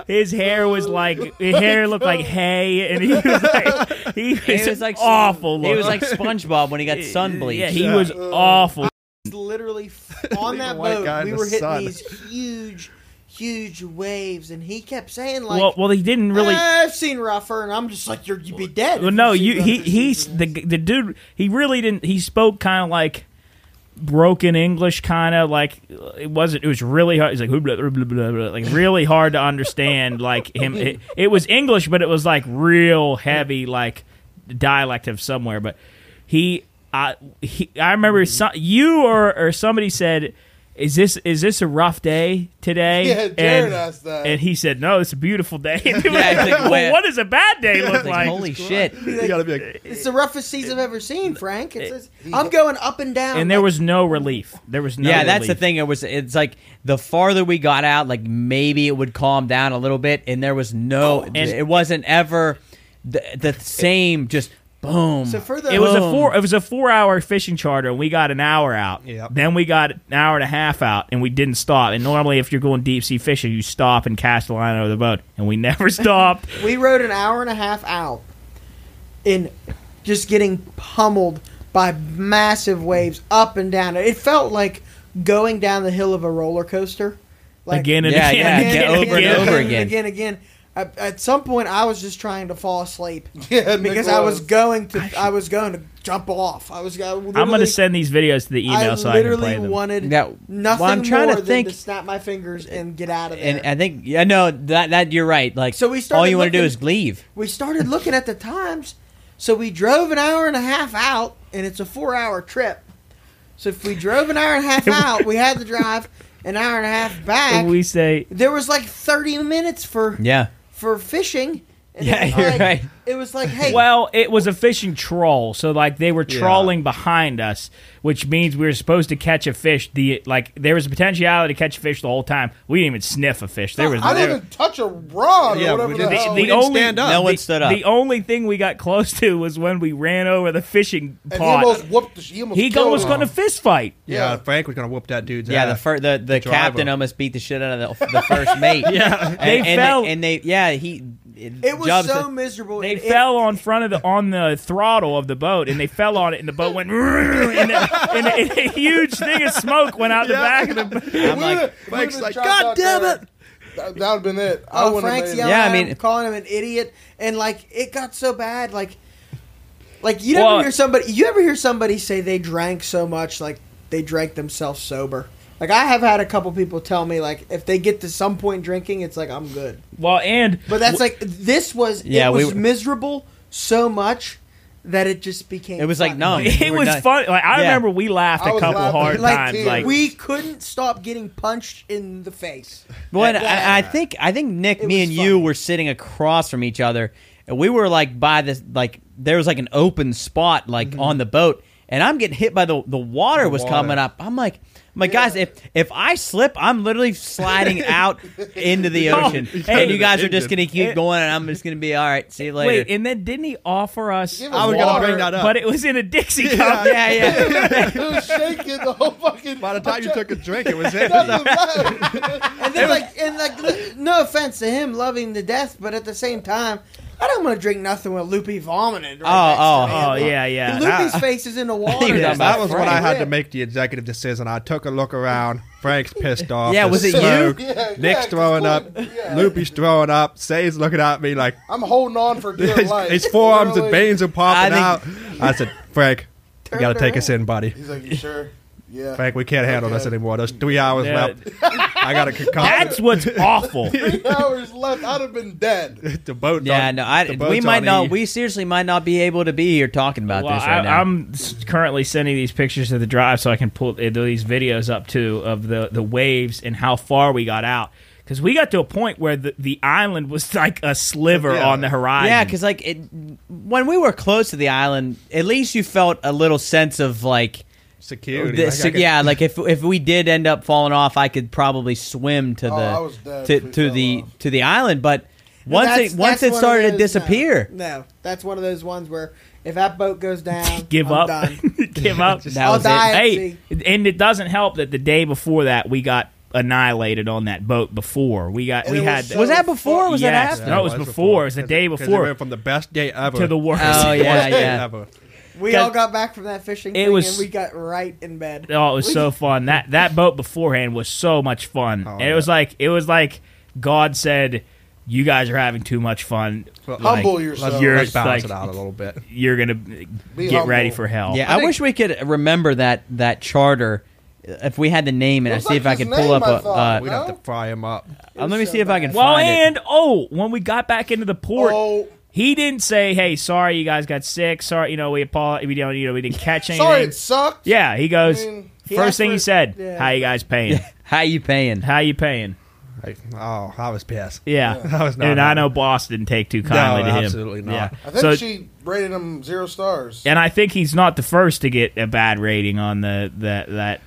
his hair looked like hay, and he was like awful. He was looking. like SpongeBob when he got sun bleached. Yeah, he was awful. literally on that white guy boat. in We the were hitting sun. these huge waves, and he kept saying like, Well, he didn't really. I've seen rougher, and I'm just like, you'd be dead. Well, if no, you've seen he's rougher the dude. He really didn't. He spoke kind of like broken English, kind of like it wasn't. It was really hard. He's like, blah, blah, blah, blah, blah, like really hard to understand. Like him, it was English, but it was like real heavy, like dialect of somewhere. But I remember you or somebody said, Is this a rough day today? Yeah, Jarrett asked that. And he said, no, it's a beautiful day. And we were Yeah, like, it's like, well, what does a bad day look Like, like? holy shit. You gotta be like, It's the roughest seas I've ever seen, Frank. I'm going up and down. And there was no relief. There was no Yeah, that's the relief. thing. It's like the farther we got out, like maybe it would calm down a little bit, and there was no. It wasn't ever the same. Just boom. So for the It was a 4-hour fishing charter, and we got an hour out. Yep. Then we got an hour and a half out, and we didn't stop. And normally, if you're going deep sea fishing, you stop and cast a line over the boat, and we never stopped. We rode an hour and a half out in just getting pummeled by massive waves up and down. It felt like going down the hill of a roller coaster. Like, Again and Yeah, again. yeah, over and over again. again. At some point, I was just trying to fall asleep Yeah, because Nick I was going to jump off. I'm going to send these videos to the email so I can play literally them. wanted Yeah, nothing well, I'm trying more to than think- to snap my fingers and get out of there. And I think that you're right. Like So we started all you want to do looking- is leave. We started looking at the times, so we drove an hour and a half out, and it's a 4-hour trip. So if we drove an hour and a half out, we had to drive an hour and a half back. We say, There was like 30 minutes for fishing. And Yeah, it was you're like, right. It was like, hey, well, it was a fishing troll, so like they were trolling behind us, which means we were supposed to catch a fish. There was a potentiality to catch a fish the whole time. We didn't even sniff a fish. There was I didn't even touch a rod Yeah, or whatever we the didn't- hell. we the didn't only stand up. No one stood up. The only thing we got close to was when we ran over the fishing and he pot. almost whooped. He almost He killed was him. going to fist fight. yeah, Frank was gonna whoop that dude's Yeah, ass. the driver. captain almost beat the shit out of the first mate. Yeah, it was Jubbs- so miserable. They It- fell on the throttle of the boat, and they fell on it, and the boat went, and a huge thing of smoke went out the back of the boat. I'm like, Frank's like, God God damn it! That would have been it. I Oh, wouldn't have Frank's made it. yelling Yeah, I at mean- him, calling him an idiot, and like it got so bad. Like you Well- ever hear somebody say they drank so much, like they drank themselves sober. Like I have had a couple people tell me, like if they get to some point drinking, it's like I'm good. Well, and But that's like this was. Yeah, it was we were- miserable so much that it just became. It was like fun. numb. it We're was done. funny. Like I Yeah. remember we laughed I a was couple laughing hard like times. tears. Like we couldn't stop getting punched in the face. Well, and Yeah. I think Nick, It me was and you funny. were sitting across from each other, and we were like by this, like there was like an open spot like on the boat, and I'm getting hit by the water was water. coming up. I'm like, guys, if I slip, I'm literally sliding out into the ocean, and you guys are just gonna keep going, and I'm just gonna be all right. See you later. wait, and then didn't he offer us? Give us I was gonna water. bring that up. But it was in a Dixie cup. yeah. It was shaking the whole fucking. By the time you took a drink, it was it. And then no offense to him, loving to death, but at the same time, I don't want to drink nothing with Loopy vomiting. Oh yeah. Loopy's face is in the water. He was Yes, that was when I had to Frank. make the executive decision. I took a look around. Frank's pissed off. Yeah, the was it you? smoke. Yeah, Nick's 'cause throwing up. yeah. Loopy's throwing up. Say's looking at me like I'm holding on for dear life. his forearms and Literally. veins are popping I out. I said, Frank, you got to take us around. in, buddy. He's like, you sure? Yeah. Frank, we can't handle this Okay. anymore. There's 3 hours Yeah. left. I got a concoction. That's what's awful. 3 hours left. I'd have been dead. the boat. Yeah, on- no, the boat's we might on not. E. We seriously might not be able to be here talking about Well, this right now. I'm currently sending these pictures of the drive so I can pull these videos up too of the waves and how far we got out. Because we got to a point where the island was like a sliver Yeah. on the horizon. Yeah, because like when we were close to the island, at least you felt a little sense of like, security. this, Like, I could- yeah, like if we did end up falling off, I could probably swim to I was dead the if we fell off. to the island. But once That's it one of started to those- disappear, No, that's one of those ones where if that boat goes down, give I'm up. done. Give up. That I'll was it. die at Hey, sea. and it doesn't help that the day before that we got annihilated on that boat. Before we And it had so was that before? Or was yes, that after? no, it was before. It was the day 'Cause before went from the best day ever to the worst. Oh, yeah, worst day yeah. ever. We all got back from that fishing thing, was- and we got right in bed. Oh, it was so fun. That boat beforehand was so much fun, and it was like God said, "You guys are having too much fun. Well, Humble yourself. Let's balance like- it out a little bit. You're gonna Be get humble. ready for hell." Yeah, I wish we could remember that charter. If we had the name, and I Looks see like if I his could pull name, up I thought. We'd have to fry him up. let me see if I can Well, find it. and when we got back into the port, Oh, he didn't say, "Hey, sorry, you guys got sick. Sorry, we apologize. We didn't catch anything." sorry, it sucked. Yeah, he goes. I mean, First thing he said, Yeah. "How you guys paying? How you paying? How you paying?" I was pissed. Yeah, I was not and I happy. know Boss didn't take too kindly No, to him. absolutely not. Yeah. I think So, she rated him 0 stars. and I think he's not the first to get a bad rating on that.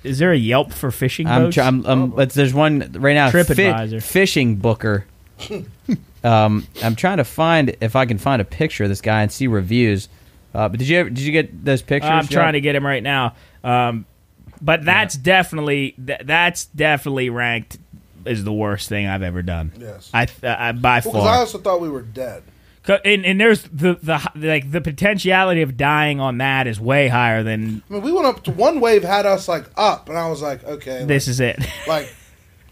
Is there a Yelp for fishing boats? But there's one right now. TripAdvisor. Fishing Booker. I'm trying to find if I can find a picture of this guy and see reviews. But did you get those pictures? I'm Joe? trying to get him right now. But that's definitely ranked as the worst thing I've ever done. Yes. I by Because I far. also thought we were dead. And there's the potentiality of dying on that is way higher than I mean, we went up to one wave, had us up, and I was like, okay, this is it. like,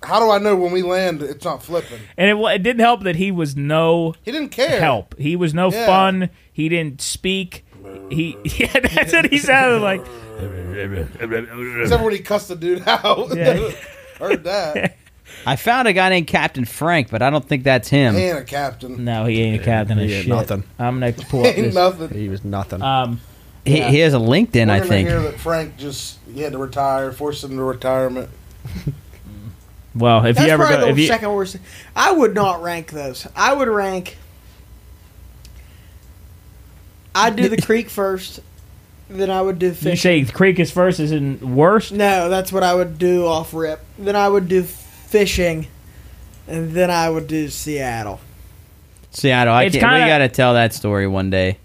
how do I know when we land it's not flipping? And it didn't help that he was no He didn't care. help. He was no Yeah. fun. He didn't speak. That's what he sounded like. Except when he cussed the dude out. Yeah. Heard that. I found a guy named Captain Frank, but I don't think that's him. He ain't a captain. No, he ain't a captain of He ain't shit. nothing. I'm gonna pull up Ain't this. nothing. He was nothing. He has a LinkedIn, We're I gonna think. hear that Frank he had to retire, forced him to retirement. Well, if That's you ever probably go, the if you, second worst. I would not rank those. I would rank. I'd do the creek first, then I would do fishing. you say Creek is first, is in worst. No, that's what I would do off rip. Then I would do fishing, and then I would do Seattle. Seattle. It's We kinda- got to tell that story one day.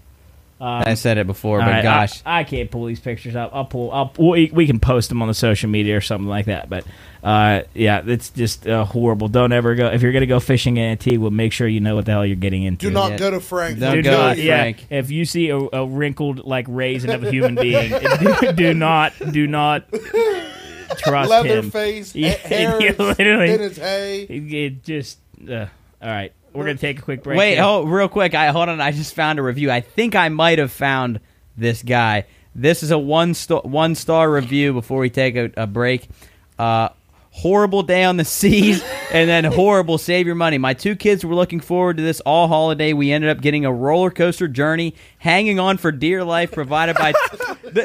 I said it before, All but right, gosh. I can't pull these pictures up. We can post them on the social media or something like that. But yeah, it's just horrible. Don't ever go if you're gonna go fishing in Antigua. Make sure you know what the hell you're getting into. Do not Yeah. go to Frank. Don't Do go not- to yeah, Frank. if you see a wrinkled like raisin of a human being, do not trust him. Leatherface, Yeah, hair yeah, literally. in his hay. It just all right. We're gonna take a quick break. Wait, here. real quick. Hold on. I just found a review. I think I might have found this guy. This is a one star review before we take a break. Horrible day on the seas, and then horrible. Save your money. My 2 kids were looking forward to this all holiday. We ended up getting a roller coaster journey, hanging on for dear life, provided by.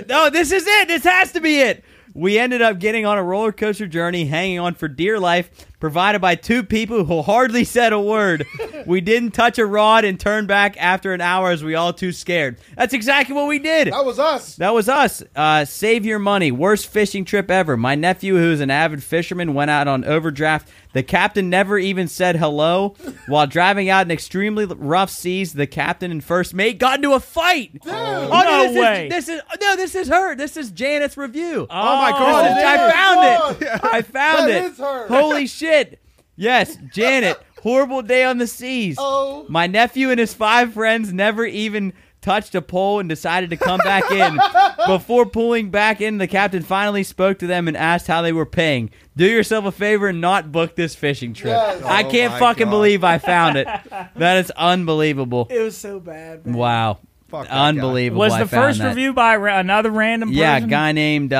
No, this is it. This has to be it. We ended up getting on a roller coaster journey, hanging on for dear life, provided by 2 people who hardly said a word. We didn't touch a rod and turned back after an hour as we all too scared. That's exactly what we did. That was us. That was us. Save your money. Worst fishing trip ever. My nephew, who's an avid fisherman, went out on overdraft. The captain never even said hello. While driving out in extremely rough seas, the captain and first mate got into a fight. No way. This is her. This is Janet's review. Oh my God. I found it. I found That it. is her. Holy shit. Yes, Janet. Horrible day on the seas. Oh. My nephew and his 5 friends never even touched a pole and decided to come back in. Before pulling back in, the captain finally spoke to them and asked how they were paying. Do yourself a favor and not book this fishing trip. Yes. I Oh can't my fucking God. believe I found it. That is unbelievable. It was so bad. Man. Wow. Fuck that guy. Unbelievable. Was I the found first that. review by another random person? Yeah, a guy named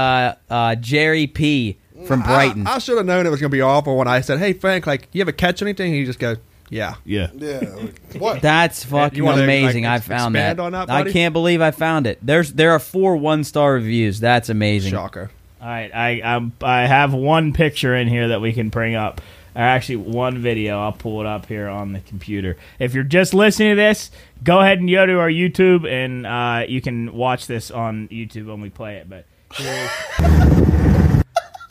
Jerry P. from Brighton. I should have known it was going to be awful when I said, "Hey Frank, like, you ever catch anything?" And he just goes, "Yeah." Yeah. Yeah. What? That's fucking You wanna, amazing. like, I found that. expand on that, I buddy? can't believe I found it. There are 4 1-star reviews. That's amazing. Shocker. All right, I have one picture in here that we can bring up. Or actually, one video. I'll pull it up here on the computer. If you're just listening to this, go ahead and go to our YouTube, and you can watch this on YouTube when we play it. But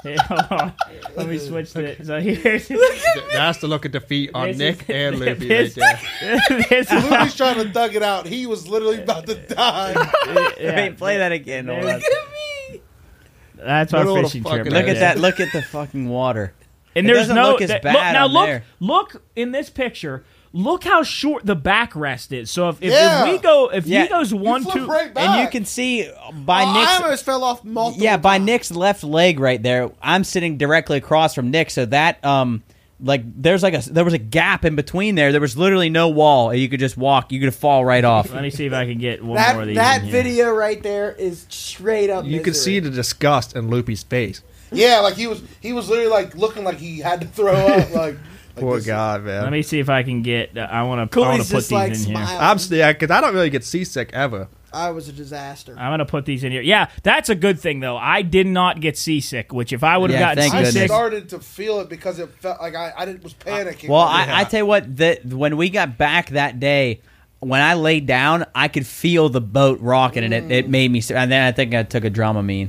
here's, hold on. Let me switch the. So here's That's the look at the feet on This Nick is- and Luffy this- right there. this one. Luby's trying to thug it out. He was literally about to die. Yeah, Wait, play that again. Hold on. That's our Middle of the fishing fucking trip. Look right at there. that. Look at the fucking water. And It there's doesn't no look as bad now on look there. look in this picture. Look how short the backrest is. So if Yeah. we go if Yeah. he goes one flip two right back. And you can see by I Nick's almost fell off multiple by times. Nick's left leg right there. I'm sitting directly across from Nick, so that like there was a gap in between there. There was literally no wall. You could just walk. You could fall right off. let me see if I can get one more of these. That in here. video right there is straight up. You can see the disgust in Loopy's face. Yeah, like he was literally like looking like he had to throw up. Like Poor this- God, man. Let me see if I can get. I want to Cooley's put just these like in here. smiling. because I don't really get seasick ever. I was a disaster. I'm gonna put these in here. Yeah, that's a good thing though. I did not get seasick. Which if I would have Yeah, gotten thank I seasick, started to feel it because it felt like I was panicking. Well, I tell you what, when we got back that day, when I laid down, I could feel the boat rocking, and it made me. And then I think I took a Dramamine.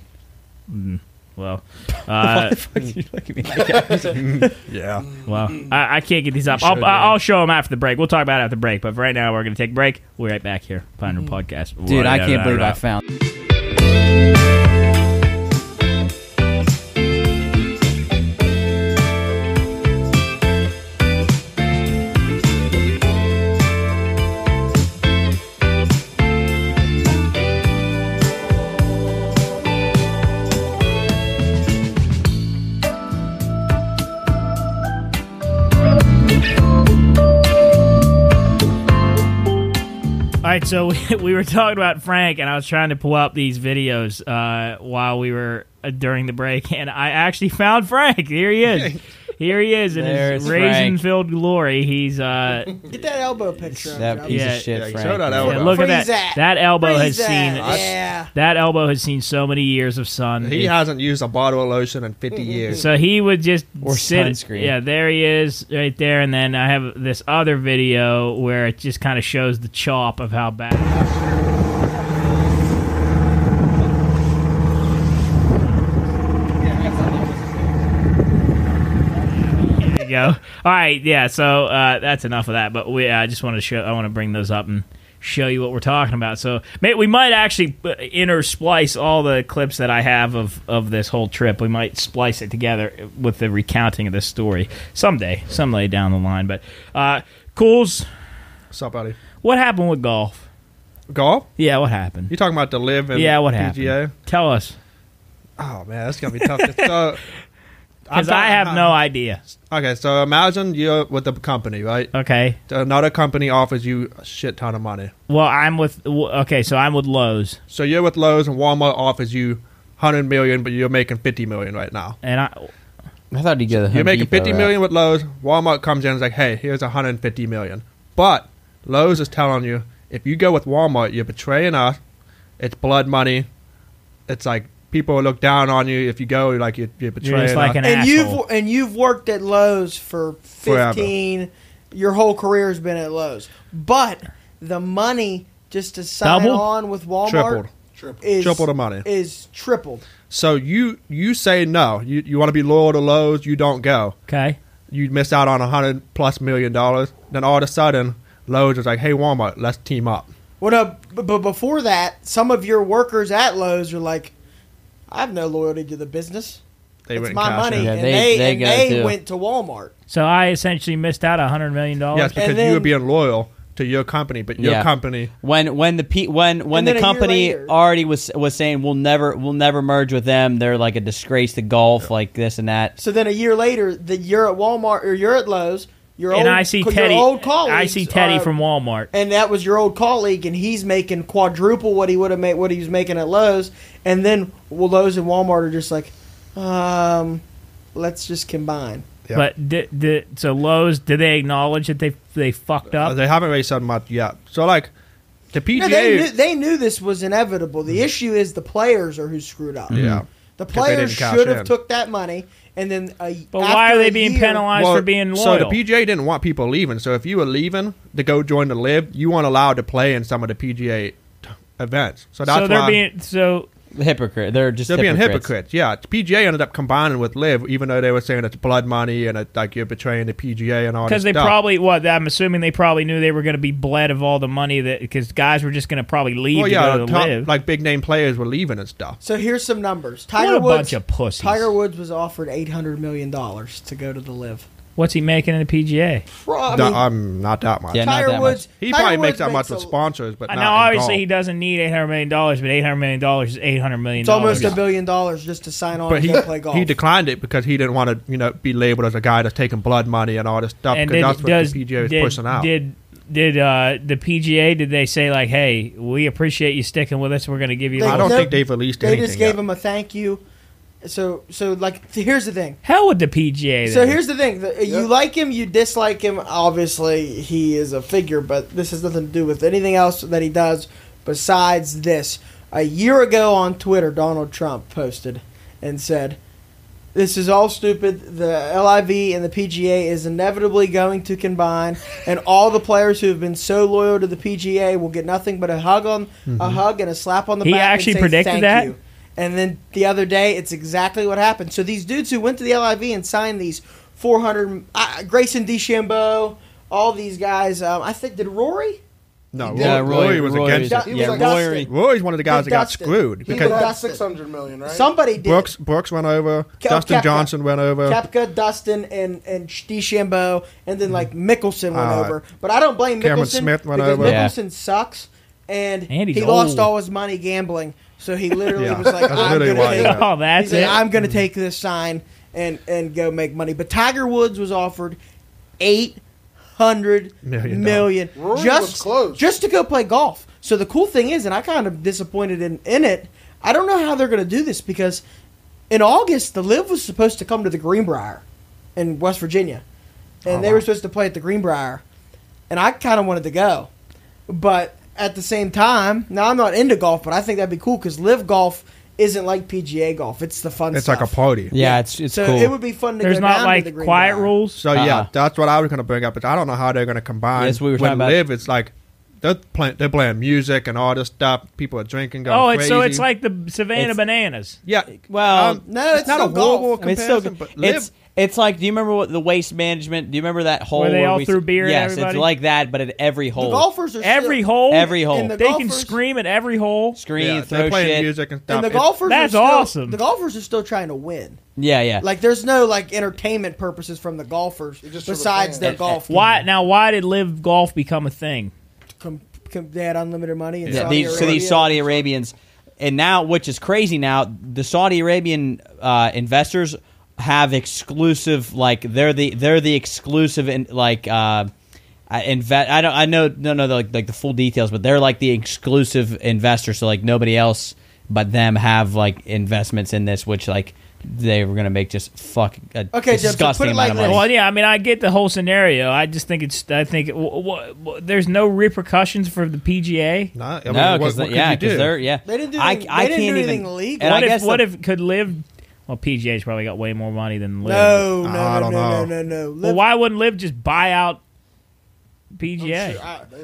well, What the fuck did you look at me like that? Yeah. well, I can't get these up. You should've. I'll show them after the break. We'll talk about it after the break. But for right now, we're gonna take a break. We're right back here, Pioneer Podcast. Dude, I can't believe I found. All right, so we were talking about Frank, and I was trying to pull up these videos while we were during the break, and I actually found Frank. Here he is. Here he is in There's his Frank. raisin-filled glory. He's Get that elbow picture. of That Joe. piece Yeah, of shit, yeah, Frank. show that elbow. yeah, look at Freeze that. that. That elbow has Freeze seen that. Yeah. that elbow has seen so many years of sun. He It- hasn't used a bottle of lotion in 50 years. So he would just Or sit. sunscreen. Yeah, there he is, right there. And then I have this other video where it just kind of shows the chop of how bad. There you go. All right, yeah. So that's enough of that. But I just wanted to show. I want to bring those up and show you what we're talking about. So we might actually intersplice all the clips that I have of this whole trip. We might splice it together with the recounting of this story someday down the line. But Cools, What's up, buddy? what happened with golf? Golf? Yeah, what happened? You talking about the live and Yeah, what PGA? happened? Tell us, Oh, man, that's going to be tough. So, because I have no idea. Okay, so imagine you're with a company, right? Okay. Another company offers you a shit ton of money. Well, I'm with Lowe's, So you're with Lowe's and Walmart offers you $100 million, but you're making $50 million right now. and I thought you'd get a You're making $50 million with Lowe's. Walmart comes in and is like, hey, here's $150 million. But Lowe's is telling you, if you go with Walmart, you're betraying us. It's blood money. It's like people will look down on you if you go. Like you're betraying just like us. an And asshole. you've worked at Lowe's for 15. Your whole career has been at Lowe's, but the money just to sign Doubled? on with Walmart is Triple the money. is tripled. So you say no. You want to be loyal to Lowe's. You don't go. Okay. You miss out on $100+ million. Then all of a sudden, Lowe's is like, hey, Walmart, let's team up. Well, no, but before that, some of your workers at Lowe's are like, I have no loyalty to the business. They It's went my cash money, in. Yeah, and they they got it too. went to Walmart. So I essentially missed out $100 million. Yes, because And you then- were being loyal to your company, but your Yeah. company. when And the then a year company later- already was saying we'll never merge with them. They're like a disgrace to golf, like this and that. So then a year later, that you're at Walmart or you're at Lowe's. Your And old, I see your Teddy. old colleagues I see Teddy are- from Walmart. and that was your old colleague, and he's making quadruple what he would have made, what he was making at Lowe's, and then Lowe's and Walmart are just like, let's just combine. Yeah. But so Lowe's, did they acknowledge that they fucked up? They haven't really said much yet. So, like, the PGA. No, they knew this was inevitable. The issue is the players are who screwed up. Yeah. The 'Cause they players didn't cash should have in. took that money, and then But why are they being penalized for being loyal? So the PGA didn't want people leaving. So if you were leaving to go join the Live, you weren't allowed to play in some of the PGA events. So that's so they're why. being so Hypocrite. They're just They're being hypocrites. hypocrites. Yeah, PGA ended up combining with Live, even though they were saying it's blood money and like you're betraying the PGA and all. Because this they stuff. probably I'm assuming they probably knew they were going to be bled of all the money that because guys were just going to probably leave to go to Live. Like big name players were leaving and stuff. So here's some numbers. What a bunch of pussies. Tiger Woods was offered $800 million to go to the Live. What's he making in the PGA? I'm not that much. Yeah, not Tiger that Woods. He Tiger probably Woods makes that much with sponsors, but I not know, in obviously golf. he doesn't need $800 million, but $800 million is $800 million. It's almost $1 billion just to sign on But and go play golf. he declined it because he didn't want to, be labeled as a guy that's taking blood money and all this stuff. And Because that's what the PGA is pushing out. Did the PGA, did they say like, hey, we appreciate you sticking with us, we're going to give you I don't think they've released They anything just gave yet. him a thank you. So like, here's the thing. Hell with the PGA. So then. here's the thing. You like him, you dislike him. Obviously, he is a figure, but this has nothing to do with anything else that he does besides this. A year ago on Twitter, Donald Trump posted and said, "This is all stupid. The LIV and the PGA is inevitably going to combine, and all the players who have been so loyal to the PGA will get nothing but a hug and a slap on the He back." actually and say, predicted "Thank that? you." And then the other day, it's exactly what happened. So these dudes who went to the LIV and signed these 400, Grayson DeChambeau, all these guys. I think, did Rory? No, Yeah, Rory was against it. He was Yeah, like Rory. Dustin. Rory's one of the guys that got Dustin. screwed He because He had Dustin. 600 million, right? Somebody did. Brooks went over, Ke- Dustin Koepka. Johnson went over. Koepka, Dustin, and DeChambeau, and then like Mickelson went over. But I don't blame Cameron Mickelson Smith went because over. Yeah. Mickelson sucks, and he's he lost old. all his money gambling. So he literally Yeah, was like, that's "I'm literally gonna why he take, got- Oh, that's he's like, it. I'm gonna take this sign and go make money." But Tiger Woods was offered $800 million Rory was close. just to go play golf. So the cool thing is, and I kind of disappointed in it. I don't know how they're going to do this because in August the Live was supposed to come to the Greenbrier in West Virginia, and they were supposed to play at the Greenbrier, and I kind of wanted to go, but at the same time, now I'm not into golf, but I think that'd be cool because Live golf isn't like PGA golf. It's the fun It's stuff. like a party. Yeah, it's So cool. it would be fun to There's go not down like to the quiet Greenbrier. rules. So yeah, Uh-uh. that's what I was going to bring up. But I don't know how they're going to combine. Yes, we were when talking about- Live, it's like they're playing music and all this stuff. People are drinking, going crazy. So it's like the Savannah It's- Bananas. yeah. Well, No, it's not still a horrible golf. I mean, it's still comparison, but Live. it's like, do you remember what the waste management? Do you remember that hole Where they all we- threw beer at Yes, everybody? it's like that, but at every hole. The golfers are Every still, hole. Every hole. And the They can golfers- scream at every hole. Screen, Yeah, throw they're playing shit. music and stuff. and the It's- golfers That's are still, awesome. The golfers are still trying to win. Yeah, yeah. Like there's no like entertainment purposes from the golfers Just for the besides fans. their golf. Why did Live Golf become a thing? They had unlimited money. In Yeah, Saudi these Arabia. Saudi Arabians, and now, which is crazy now, the Saudi Arabian investors have exclusive, like they're the exclusive and like I don't know like the full details, but they're like the exclusive investor, so like nobody else but them have like investments in this, which like they were gonna make just Okay, Jim, so disgusting put it amount like of this. money. Well, yeah, I mean, I get the whole scenario. I just think there's no repercussions for the PGA. No, I mean, No, what because could you because do? they're They didn't do I anything, can't they didn't do even. anything illegal. And I What if guess what the- if could Live? Well, PGA's probably got way more money than Live. No, no, I no, don't no, no, know. no, no. Well, why wouldn't Live just buy out PGA?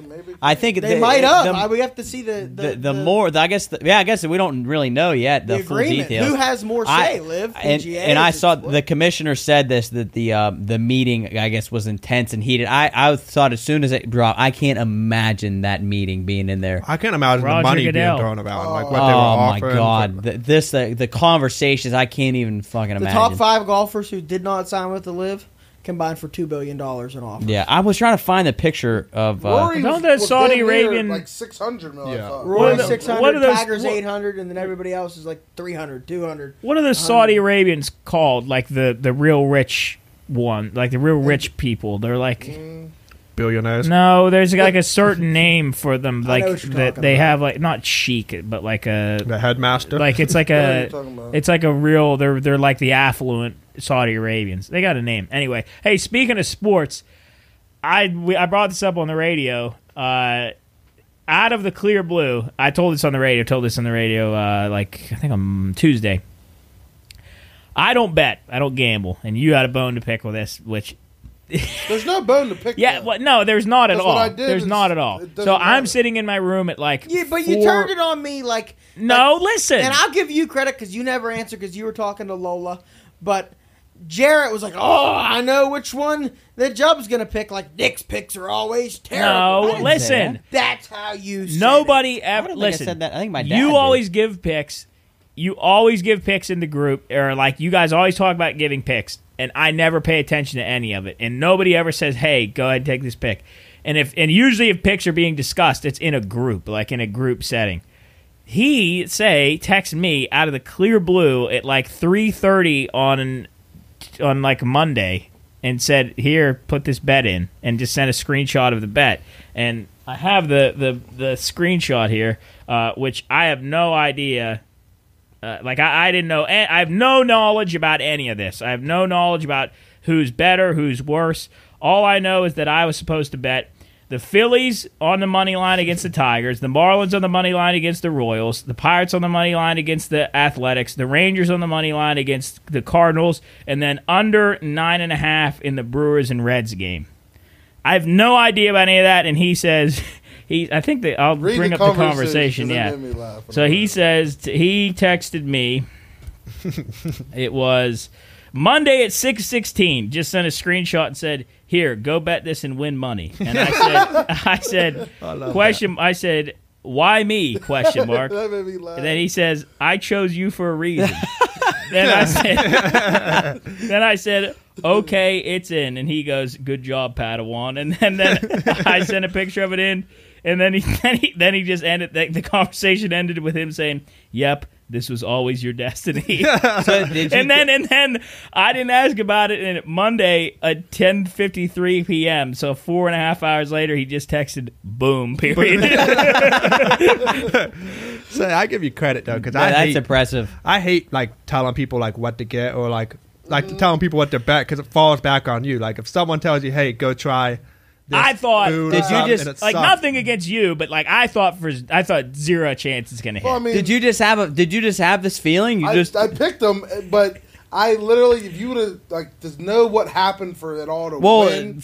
Maybe. I think They might have. the- we have to see the more I guess we don't really know yet the full agreement. details. Who has more say? Live, PGA, and I is it saw split? the commissioner said this, that the meeting I guess was intense and heated. I thought as soon as it dropped, I can't imagine that meeting being in there. I can't imagine Roger the money Goodell. being thrown about, like what they were Oh my offering. god, the conversations I can't even fucking The imagine. top 5 golfers who did not sign with the Live combined for $2 billion in offers. Yeah, I was trying to find the picture of. Rory Don't was- the was Saudi damn near, Arabian- like 600 million. Yeah. I thought. Rory What are the- 600, what are those- Tiger's what- 800, and then everybody else is like 300, 200. What are those Saudi Arabians called? Like the real rich one, like the real rich people. They're like Billionaires. no. There's like a certain name for them, I like know what you're that talking they about. have like not chic, but like a The headmaster. like it's like What are a you talking about? it's like a real. They're like the affluent Saudi Arabians. They got a name anyway. Hey, speaking of sports, I brought this up on the radio. Out of the clear blue, I told this on the radio. Like I think on Tuesday. I don't bet. I don't gamble, and you had a bone to pick with this, which There's no bone to pick. Yeah, well, no, there's not at all. There's not at all. It doesn't So I'm matter. sitting in my room at like Yeah, but you 4 turned it on me like. No, like- listen. And I'll give you credit because you never answered because you were talking to Lola. But Jarrett was like, "Oh, I know which one that Jub's gonna pick. Like Nick's picks are always terrible." No, listen. That's how you. Said Nobody it. ever I don't think I listen. said that. I think my dad You did. always give picks. You always give picks in the group, or like you guys always talk about giving picks, and I never pay attention to any of it. And nobody ever says, "Hey, go ahead and take this pick." And usually if picks are being discussed, it's in a group, like in a group setting. He texted me out of the clear blue at like 3:30 on like Monday and said, "Here, put this bet in," and just sent a screenshot of the bet. And I have the screenshot here, which I have no idea. I didn't know. I have no knowledge about any of this. I have no knowledge about who's better, who's worse. All I know is that I was supposed to bet the Phillies on the money line against the Tigers, the Marlins on the money line against the Royals, the Pirates on the money line against the Athletics, the Rangers on the money line against the Cardinals, and then under 9.5 in the Brewers and Reds game. I have no idea about any of that, and he says... I think that I'll bring up the conversation. Yeah. So he says he texted me. It was Monday at 6:16. Just sent a screenshot and said, "Here, go bet this and win money." And I said, I said, "Why me?" Question mark. That made me laugh. And then he says, "I chose you for a reason." Then I said, "Okay, it's in." And he goes, "Good job, Padawan." And then I sent a picture of it in. And then he just ended. The conversation ended with him saying, "Yep, this was always your destiny." So did you and then I didn't ask about it. And Monday at 10:53 p.m. So 4.5 hours later, he just texted, "Boom." Period. So I give you credit though, because that's impressive. I hate like telling people like what to get or like telling people what to bet because it falls back on you. Like if someone tells you, "Hey, go try." I thought, food did or you something, just and it like sucked. nothing against you, but like I thought zero chance it's gonna hit. Well, I mean, Did you just have this feeling? I picked them, but I literally, if you would have like to know what happened for it all to win.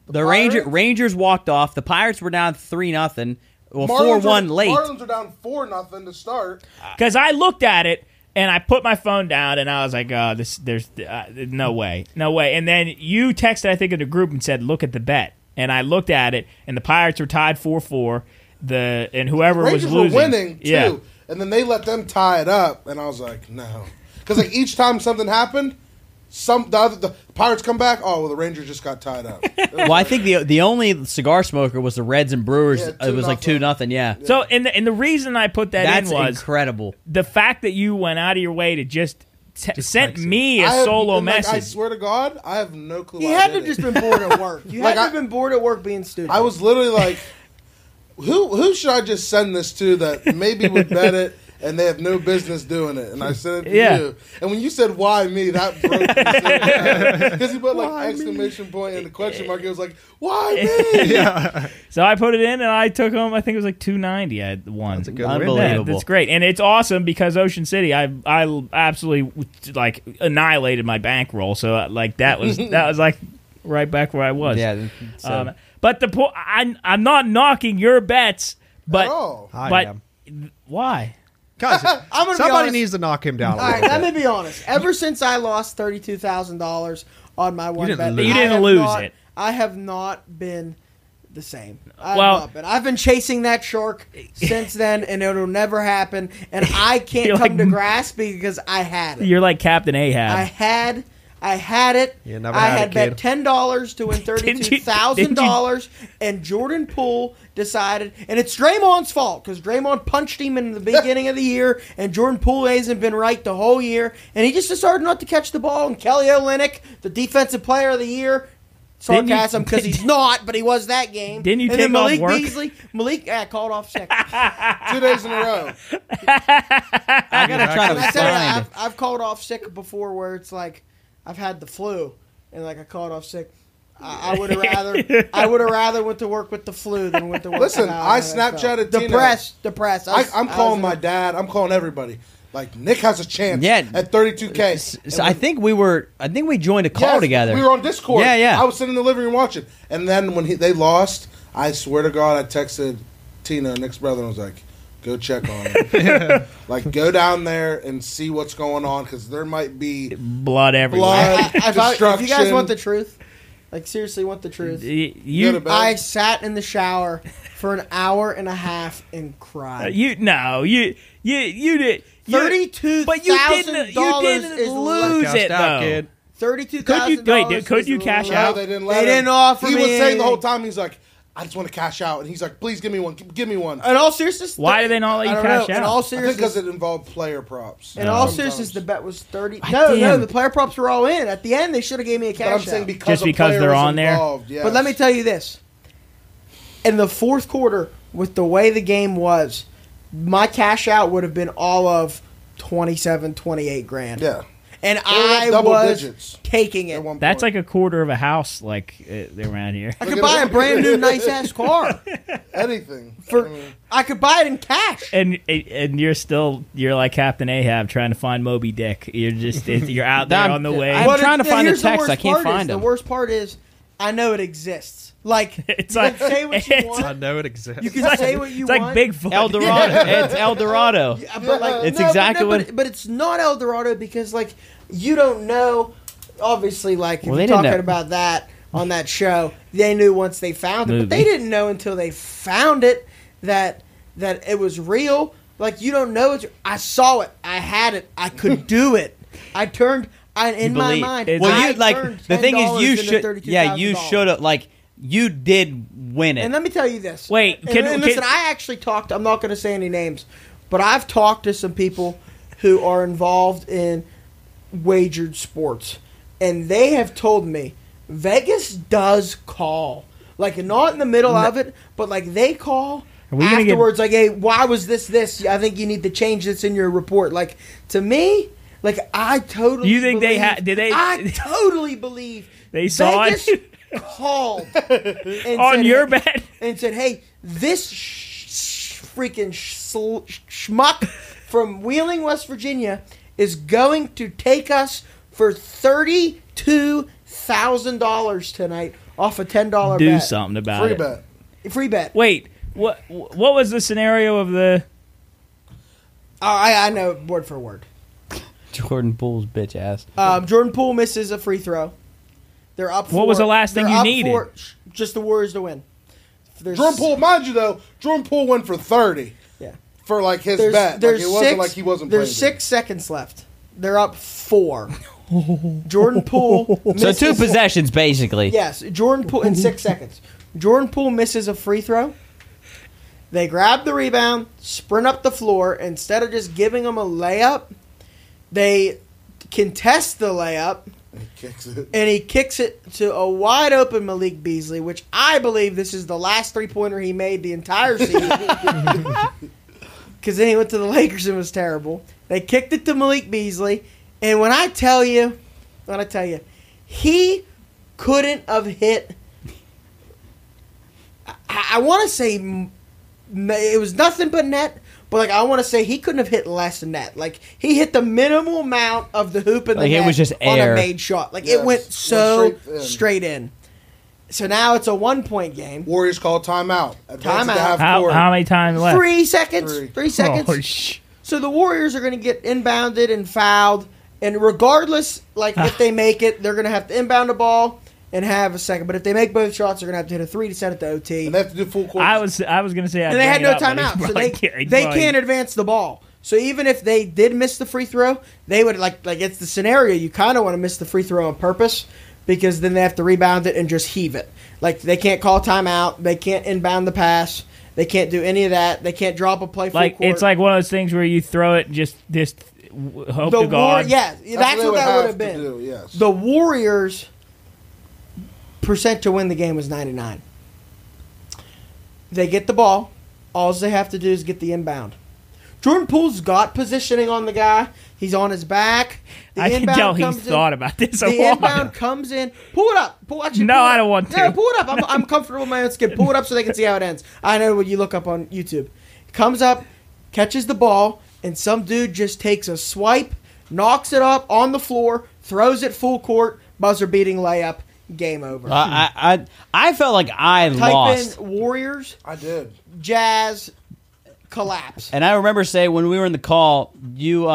The Rangers walked off. The Pirates were down 3-0. Well, 4-1 late. Marlins are down 4-0 to start. Because I looked at it and I put my phone down and I was like, "Oh, there's no way." And then you texted, I think, in the group and said, "Look at the bet." And I looked at it, and the Pirates were tied 4-4. And whoever Rangers was losing, were winning too, yeah. and then they let them tie it up, and I was like, no, because like each time something happened, the Pirates come back. Oh, well, the Rangers just got tied up. Well, I think the only cigar smoker was the Reds and Brewers. Yeah, It was like 2-0. Yeah, So, and the reason I put that that's in was incredible. the fact that you went out of your way to just sent text me a I have- solo and, like, message. I swear to God, I have no clue. He why I had did to it. just been bored at work. You Like, had to have been bored at work being stupid. I was literally like, who should I just send this to that maybe would bet it and they have no business doing it? And I sent it to Yeah. you. And when you said, "Why me?" that broke me so bad. Because you put like exclamation point and the question mark. It was like, "Why me?" Yeah. So I put it in, and I took home. I think it was like $290. I won. That's a good Yeah, win. Unbelievable. that's great, and it's awesome because Ocean City, I absolutely like annihilated my bankroll. So like that was like right back where I was. Yeah. So, But I'm not knocking your bets, but At all. I am. why? Guys, I'm gonna be somebody honest. needs to knock him down. All right, let me be honest. Ever since I lost $32,000 on my one didn't bet, lose. You I didn't have lose not- it. I have not been the same. I've been chasing that shark since then, and it'll never happen. And I can't You're come like- to grasp because I had it. You're like Captain Ahab. I had it. You never I had had it, bet kid. $10 to win $32,000, and Jordan Poole decided, and it's Draymond's fault because Draymond punched him in the beginning of the year, and Jordan Poole hasn't been right the whole year, and he just decided not to catch the ball. And Kelly Olynyk, the Defensive Player of the Year, sarcasm because he's not, but he was that game. Didn't you and take then off Malik work? Beasley, called off sick. 2 days in a row. I gotta try And to I tell you, find. I've called off sick before where it's like I've had the flu and like I called off sick. I would have rather went to work with the flu than went to work. Listen, with I NFL. Snapchatted Tina. depressed. I'm calling my dad. I'm calling everybody. Like Nick has a chance Yeah. at 32K. So I think we joined a call together. We were on Discord. Yeah. I was sitting in the living room watching. And then when they lost, I swear to God, I texted Tina, Nick's brother, and was like, go check on him. Like, go down there and see what's going on, because there might be blood everywhere. destruction. If you guys want the truth, like seriously want the truth, Go to bed. I sat in the shower for an hour and a half and cried. you did $32,000 but you didn't is lose Cashed it out, though. kid. $32,000. Could you cash No, out? they didn't They let him. didn't offer He me was saying the whole anything. time, he's like, I just want to cash out. And he's like, please give me one. Give me one. In all seriousness, Why do they not let you I don't cash know. out? In all I think because seriousness, it involved player props. in all Sometimes. seriousness, the bet was 30. I No, damn. the player props were all in. At the end, they should have gave me a But cash I'm saying out. because Just a because player they're was on there? involved, yes. But let me tell you this: in the fourth quarter, with the way the game was, my cash out would have been all of 27, 28 grand. Yeah. And They were I at double was digits taking it. at one That's point. like a quarter of a house, like around here. I could buy a brand new nice ass car. anything. I could buy it in cash. And you're like Captain Ahab trying to find Moby Dick. You're out there on the way. I'm trying to find the here's text. worst I can't part is, find them. The worst part is, I know it exists. Like, It's you like- can say what you it's want. I know it exists. You can say what you It's like want. Bigfoot. El Dorado. It's El Dorado. Yeah, but like, It's exactly but, but it's not El Dorado because like you don't know. Obviously, like if Well, they you're didn't talking know. about that on that show, they knew once they found it, but they Movie. didn't know until they found it that it was real. Like you don't know it. I saw it. I had it. I could do it. I turned. In my mind, It's- Well, I you like turned the thing is $10 you into should. Yeah, you $32,000. should have like you did win it. And let me tell you this. Wait, and listen, I actually talked. I'm not going to say any names, but I've talked to some people who are involved in wagered sports, and they have told me Vegas does call, like not in the middle of it, but like they call Are we gonna get- afterwards. Like, hey, why was this? I think you need to change this in your report. Like to me, like I totally. You think they believe- had- did they- I totally believe They saw Vegas it called and on said, your hey, bet. and said, "Hey, this freaking schmuck from Wheeling, West Virginia, is going to take us for $32,000 tonight off a $10 Do bet. something about Free it. bet. Free bet." Wait, what was the scenario of the? I know word for word. Jordan Poole's bitch ass. Jordan Poole misses a free throw. They're up. What was the last thing they're you up needed? just the Warriors to win. There's- Jordan Poole, mind you though, Jordan Poole went for 30 Yeah. for like his There's, bet. there's Like, it wasn't six, like he wasn't There's playing 6 seconds left. They're up 4. Jordan Poole. So misses, 2 possessions basically. Yes, Jordan Poole in 6 seconds. Jordan Poole misses a free throw. They grab the rebound, sprint up the floor. Instead of just giving them a layup, they contest the layup, He kicks it. and he kicks it to a wide open Malik Beasley, which I believe this is the last 3-pointer he made the entire season. Because then he went to the Lakers and was terrible. They kicked it to Malik Beasley, and when I tell you, he couldn't have hit. I want to say it was nothing but net, but like I want to say he couldn't have hit less than that. Like he hit the minimal amount of the hoop in the Like, it net was just on air. a made shot. Like Yes, it went so went straight in. So now it's a 1-point game. Warriors call timeout. Advance Timeout. to half How court. many time left? 3 seconds. 3. 3 seconds. Oh, So the Warriors are going to get inbounded and fouled, and regardless, like if they make it, they're going to have to inbound the ball and have a second. But if they make both shots, they're going to have to hit a 3 to set it to OT. And they have to do full court. I was gonna say, And they had no timeout, so they can't advance the ball. So even if they did miss the free throw, they would like it's the scenario you kind of want to miss the free throw on purpose because then they have to rebound it and just heave it. Like they can't call timeout, they can't inbound the pass, they can't do any of that, they can't drop a play full Like court. it's like one of those things where you throw it and just hope the to God. yeah, that's what that would have to been. do, yes. The Warriors' percent to win the game was 99. They get the ball. All they have to do is get the inbound. Jordan Poole's got positioning on the guy. He's on his back. The I can inbound tell he's comes in. thought about this a The lot. inbound comes in. Pull it up. Actually, No, pull it I up. don't want to. No, pull it up. I'm comfortable with my own skin. Pull it up so they can see how it ends. I know what you look up on YouTube. Comes up, catches the ball, and some dude just takes a swipe, knocks it up on the floor, throws it full court, buzzer-beating layup, game over. I felt like I lost. Type in Warriors. I did. Jazz collapse. And I remember saying when we were in the call, you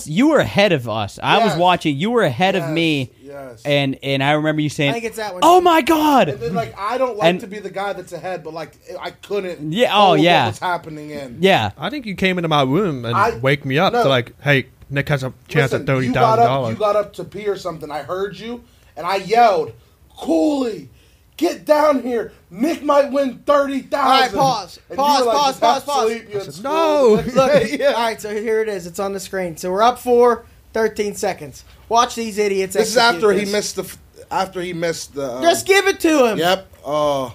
you were ahead of us. I was watching. You were ahead of me. Yes. And I remember you saying, I think it's that one. "Oh my god!" And then, like, I don't like to be the guy that's ahead, but like I couldn't. Yeah. hold Oh yeah. What was happening in? Yeah. I think you came into my room and wake me up to like, hey, Nick has a chance Listen, at $30,000. You got up to pee or something. I heard you, and I yelled, "Cooley, get down here! Nick might win $30,000." All right, pause. And Pause, you were like, pause, "Just pause, have pause." sleep, you had school "No." the next Look, day." Yeah. all right, so here it is. It's on the screen. So we're up 13 seconds. Watch these idiots. This is execute after this. he missed the. After he missed the. Just give it to him. Yep. Oh.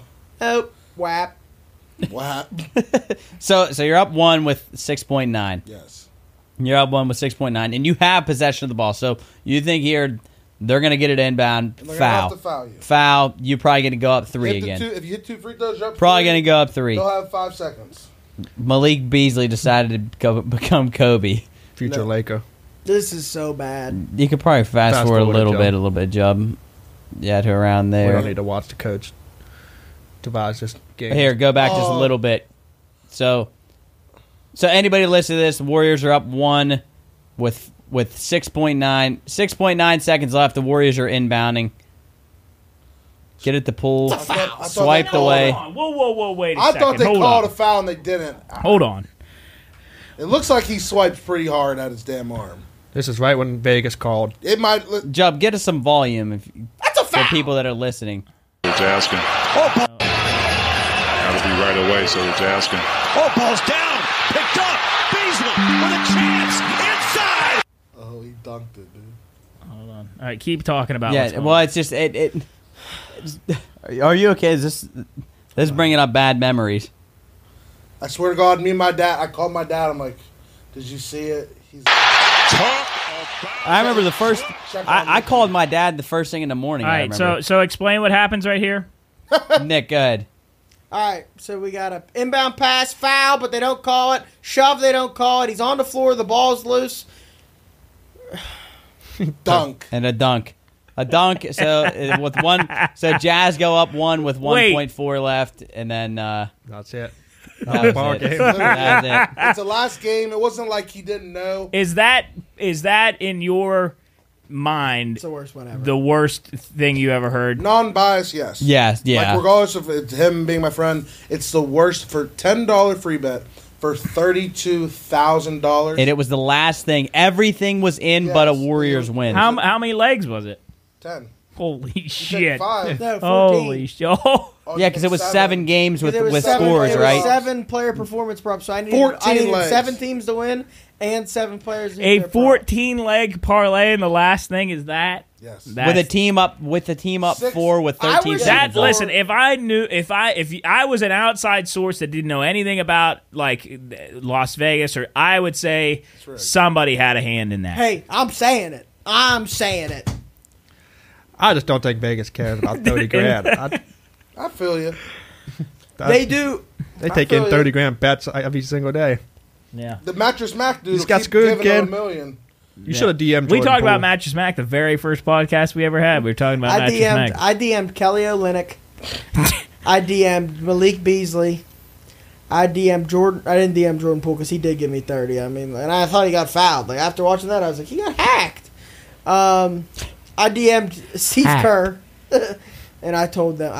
Whap. What? So you're up 1 with 6.9. Yes. You're up 1 with 6.9, and you have possession of the ball. So you think here they're going to get it inbound, And they're gonna foul. have to foul you. Foul, you're probably going to go up 3 Hit the again. if you hit 2 free throws, you're up Probably 3. going to go up 3. They'll have 5 seconds. Malik Beasley decided to become Kobe. Future No. Laker. This is so bad. You could probably fast forward a forward little it, bit, Jub. Yeah, to around We there. don't need to watch the coach devise this game. Here, go back just a little bit. So anybody listen to this, the Warriors are up 1 with 6.9 seconds left. The Warriors are inbounding. Get it to pull. I thought Swiped they away. called- Whoa, wait a I second. thought they Hold called on. a foul and they didn't. Hold on. It looks like he swiped pretty hard at his damn arm. This is right when Vegas called. It might. Jub, get us some volume That's a for foul. people that are listening. It's asking. Got to be right away, so it's asking. Oh, ball's down. Picked up. Beasley with a chance. Inside. Oh, he dunked it, dude. Hold on. All right, keep talking about what's Yeah, going well, on. it's just Are you okay? Is this is bringing up bad memories? I swear to God, me and my dad. I called my dad. I'm like, "Did you see it?" He's. I remember the first. I called my dad the first thing in the morning. All I right, remember. so explain what happens right here. Nick, go ahead. All right, so we got a inbound pass, foul, but they don't call it. Shove, they don't call it. He's on the floor. The ball's loose. Dunk. And a dunk. So with one, so Jazz go up 1 with 1.4 left, and then That's it. that was Ball it. game. That was it. It's the last game. It wasn't like he didn't know. Is that in your mind It's the worst one ever. the worst thing you ever heard? Non-biased, yes. Yes, yeah. Like, regardless of it's him being my friend, it's the worst for $10 free bet for $32,000. And it was the last thing. Everything was in but a Yes. Warriors win. How many legs was it? 10. Holy You take shit! 5. No, 14. Holy shit! Oh. Oh, Yeah, you because take it was 7. 7 games with It was scores, it was right? 7 player performance props. So I needed 14 legs. 7 teams to win and 7 players. to A hit their prop. 14-leg parlay, and the last thing is that. Yes. With the team up 4 with I 13 was- seconds That left. listen, if I was an outside source that didn't know anything about like Las Vegas, or I would say right. somebody had a hand in that. Hey, I'm saying it. I just don't think Vegas cares about 30 grand. I feel you. They do. They take feel in ya. 30 grand bets every single day. Yeah. The Mattress Mac dude He's will got keep screwed giving him again. $1 million. You should have DM'd We Jordan talked about Poole. Mattress Mac, the very first podcast we ever had. We were talking about Mattress Mac. I DM'd Kelly Olynyk. I DM'd Malik Beasley. I DM'd Jordan. I didn't DM Jordan Poole because he did give me 30. I mean, and I thought he got fouled. Like after watching that, I was like, he got hacked. I DM'd Steve Kerr, and I told Kelly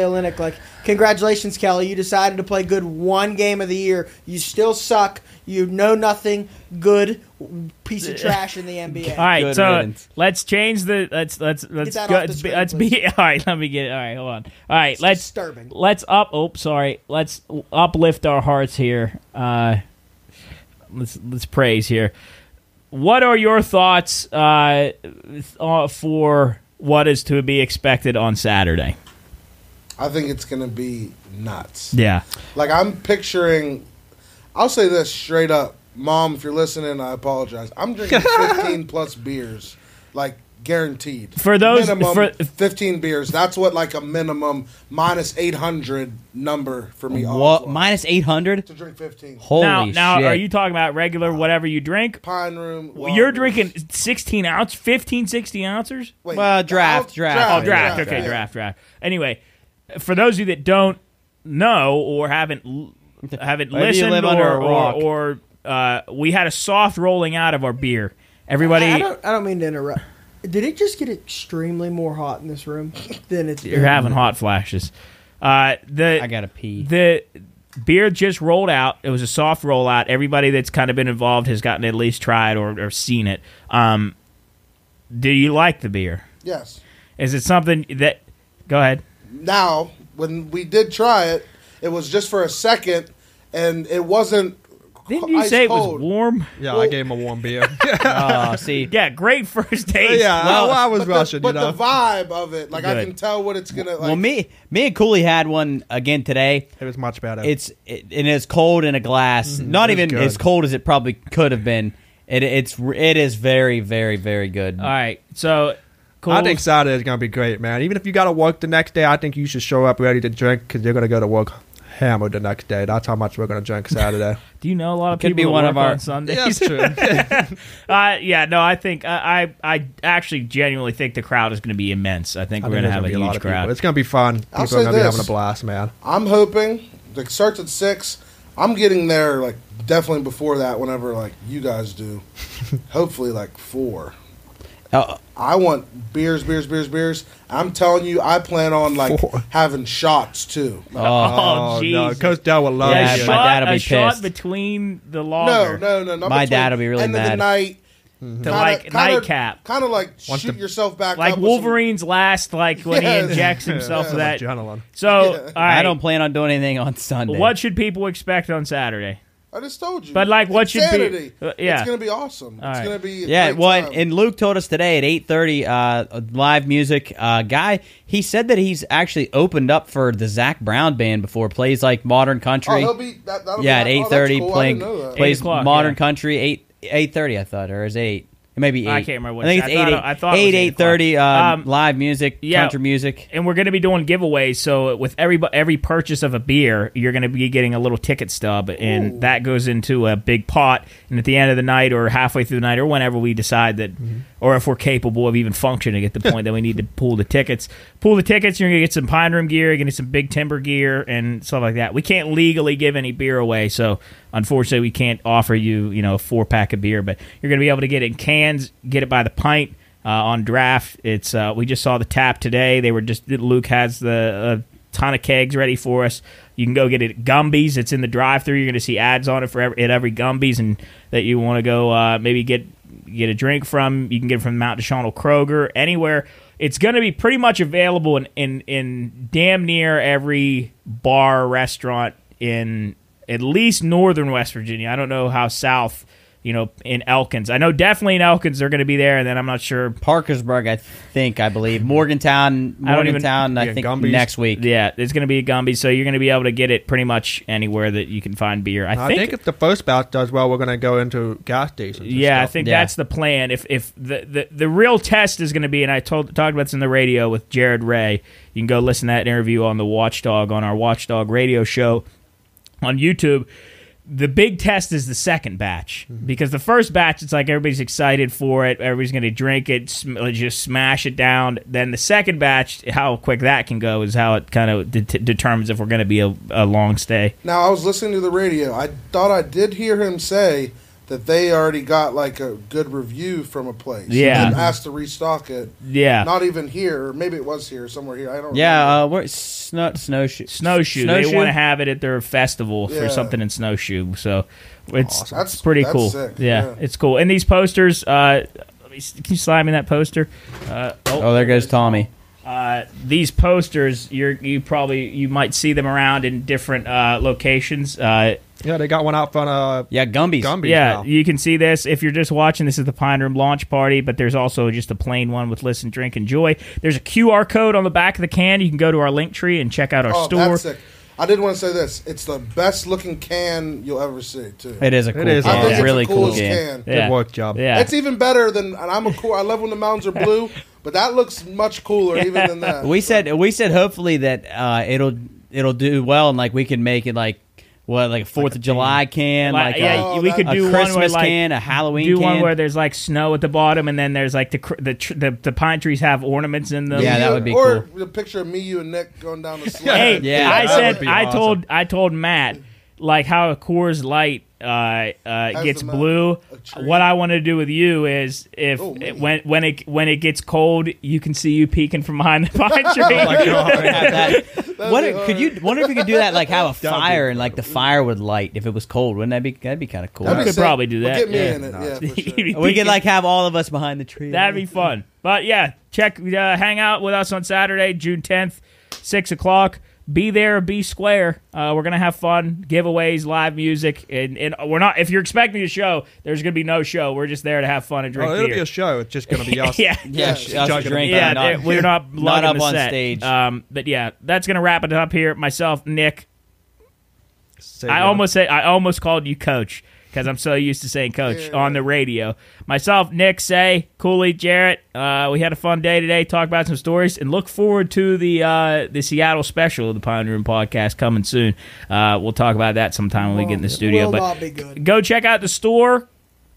Olynyk, like, congratulations, Kelly. You decided to play good one game of the year. You still suck. You know nothing. Good piece of trash in the NBA. All right, Good so riddance. let's change the let's that go. off the Let's screen, be please. all right. Let me get it. All right, hold on. All right, It's let's disturbing. let's uplift our hearts here. Let's praise here. What are your thoughts for what is to be expected on Saturday? I think it's going to be nuts. Yeah. Like, I'm picturing... I'll say this straight up. Mom, if you're listening, I apologize. I'm drinking 15-plus beers. Like, guaranteed. For those minimum 15 beers. That's what like a minimum minus 800 number for me. What? Minus 800 to drink 15. Holy now, shit! are you talking about regular whatever you drink? Pine Room. You're drinking 16 ounce, 15, 16 ounces? Wait, Well, draft. Oh, draft. Okay, draft. Anyway, for those of you that don't know or haven't listened live under a rock. or we had a soft rolling out of our beer. Everybody, I don't mean to interrupt. Did it just get extremely more hot in this room than it's you're having hot flashes. I gotta pee. The beer just rolled out. It was a soft rollout. Everybody that's kind of been involved has gotten to at least tried or seen it. Do you like the beer? Yes. Is it something that... Go ahead. Now, when we did try it, it was just for a second, and it wasn't Didn't you ice say cold. it was warm? Yeah, I gave him a warm beer. Oh, see. Yeah, great first taste. Yeah, I was rushing, But you know. the vibe of it, like I Good. can tell what it's gonna. Like, Well, me and Cooley had one again today. It was much better. And it's cold in a glass. Not It was even good. as cold as it probably could have been. It is very, very, very good. All right, so... Cool. I think Saturday is going to be great, man. Even if you got to work the next day, I think you should show up ready to drink because you're going to go to work hammered the next day. That's how much we're going to drink Saturday. Do you know a lot of Could people be that one work of our- on Sundays? Yeah, that's true. I think I actually genuinely think the crowd is going to be immense. I think we're going to have a huge crowd. It's going to be fun. I'll People are say going to be this. having a blast, man. I'm hoping it starts at 6. I'm getting there like definitely before that. Whenever like you guys do, hopefully like 4. I want beers. I'm telling you, I plan on like 4. having shots too. Oh, no. jeez. Coach Dell will love Yeah, you. my dad'll be a shot pissed. between the lager. No. Not My between dad'll be really end of the mad. night. To like nightcap. Kind of like Once shoot the- yourself back Like up with Wolverine's last, like when Yes. he injects himself with that. Adrenaline. So, all right. I don't plan on doing anything on Sunday. What should people expect on Saturday? I just told you. But, like, what should be- Insanity. yeah. It's going to be awesome. It's right. going to be a Yeah, great well, time. and Luke told us today at 8:30, live music guy. He said that he's actually opened up for the Zach Brown band before. Plays like modern country. he'll be that'll Yeah, at be, 8:30 cool. I playing didn't know that. plays 8 o'clock, modern yeah. country. 8:30, I thought, or is it 8? It may be 8. I can't remember what I think it it's is. 8. I thought it was 8:30. 8 Live music, yeah. country music. And we're going to be doing giveaways. So with every purchase of a beer, you're going to be getting a little ticket stub, and that goes into a big pot. And at the end of the night, or halfway through the night, or whenever we decide that, or if we're capable of even functioning at the point that we need to pull the tickets, you're going to get some Pine Room gear, you're going to get some Big Timber gear, and stuff like that. We can't legally give any beer away, so unfortunately we can't offer you, a 4-pack of beer, but you're going to be able to get it in cans, get it by the pint. On draft, it's we just saw the tap today. Luke has the ton of kegs ready for us. You can go get it at Gumby's. It's in the drive-thru. You're going to see ads on it at every Gumby's, and that you want to go maybe get a drink from. You can get it from Mount Deshaunel Kroger, anywhere. It's going to be pretty much available in damn near every bar, restaurant in at least northern West Virginia. I don't know how south. In Elkins. I know definitely in Elkins they're going to be there, and then I'm not sure. Parkersburg, I believe. Morgantown, I think Gumby's. next week. Yeah, it's going to be a Gumby, so you're going to be able to get it pretty much anywhere that you can find beer. I think if the first batch does well, we're going to go into gas stations. and Yeah, I stuff. think that's the plan. If the real test is going to be, and I talked about this in the radio with Jared Ray. You can go listen to that interview on the Watchdog, on our Watchdog radio show on YouTube. The big test is the second batch, because the first batch, it's like everybody's excited for it. Everybody's going to drink it, just smash it down. Then the second batch, how quick that can go is how it kind of determines if we're going to be a long stay. Now, I was listening to the radio. I thought I did hear him say that they already got like a good review from a place. Yeah. And asked to restock it. Yeah. Not even here. Or maybe it was here, somewhere here. I don't Yeah, remember. Snowshoe. They want to have it at their festival for Yeah. something in Snowshoe. So it's Awesome. That's pretty that's cool. sick. Yeah, it's cool. And these posters, can you slide me that poster? Oh, there goes Tommy. These posters, you might see them around in different locations. Yeah, they got one out front. Yeah, Gumby's. Yeah, now. you can see this. If you're just watching, this is the Pine Room launch party, but there's also just a plain one with listen, drink, enjoy. There's a QR code on the back of the can. You can go to our link tree and check out our store. That's sick. I did want to say this. It's the best looking can you'll ever see, too. It is a cool It is. can. I think it's Really the cool coolest can. can. Yeah. Good work job. Yeah. It's even better than, and I love when the mountains are blue, but that looks much cooler even than that. We said hopefully that it'll do well, and like we can make it like a 4th of July can, Like, yeah, we could a do one where Christmas like can, a Halloween do can. one where there's like snow at the bottom, and then there's like the pine trees have ornaments in them. Yeah, that would be or cool. the picture of me, you, and Nick going down the slide. Hey, Yeah, I that said would be I awesome. told Matt like how a Coors Light gets the blue. a tree. What I want to do with you is if Oh, me. when it gets cold, you can see you peeking from behind the pine tree. Oh my God. Have that. be Wonder if you could do that, like have a be fire and like the fire would light if it was cold. Wouldn't that'd be kind of cool? That'd be could sick. probably do Well, that, get me yeah. in it, yeah, for sure. You'd be We peeking. could like have all of us behind the tree. That'd be fun. But yeah, hang out with us on Saturday, June 10th, 6 o'clock. Be there, be square. We're gonna have fun, giveaways, live music, and we're not. If you're expecting a show, there's gonna be no show. We're just there to have fun and drink Oh, it'll beer. be a show. It's just going to be us. yeah, Yeah, Yeah, us chugging drinking, yeah. not- We're not not lugging up the on set. stage. But yeah, that's gonna wrap it up here. Myself, Nick. Say I that. almost called you Coach because I'm so used to saying Coach on the radio. Myself, Nick, Say, Cooley, Jarrett. We had a fun day today. Talk about some stories and look forward to the Seattle special of the Pine Room Podcast coming soon. We'll talk about that sometime when we get in the studio. Will But not be good. go check out the store.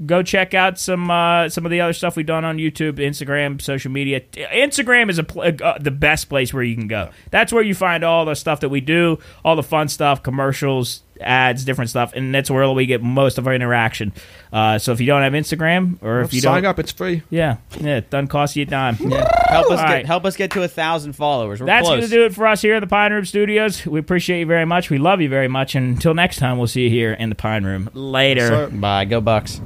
Go check out some of the other stuff we've done on YouTube, Instagram, social media. Instagram is the best place where you can go. That's where you find all the stuff that we do, all the fun stuff, commercials, ads, different stuff, and that's where we get most of our interaction. So if you don't have Instagram, or if you Sign don't, up. It's free. yeah, it doesn't cost you a dime. Yeah. All right. Help us get to 1,000 followers. We're That's close. going to do it for us here at the Pine Room Studios. We appreciate you very much. We love you very much. And until next time, we'll see you here in the Pine Room. Later. So- Bye. Go Bucks.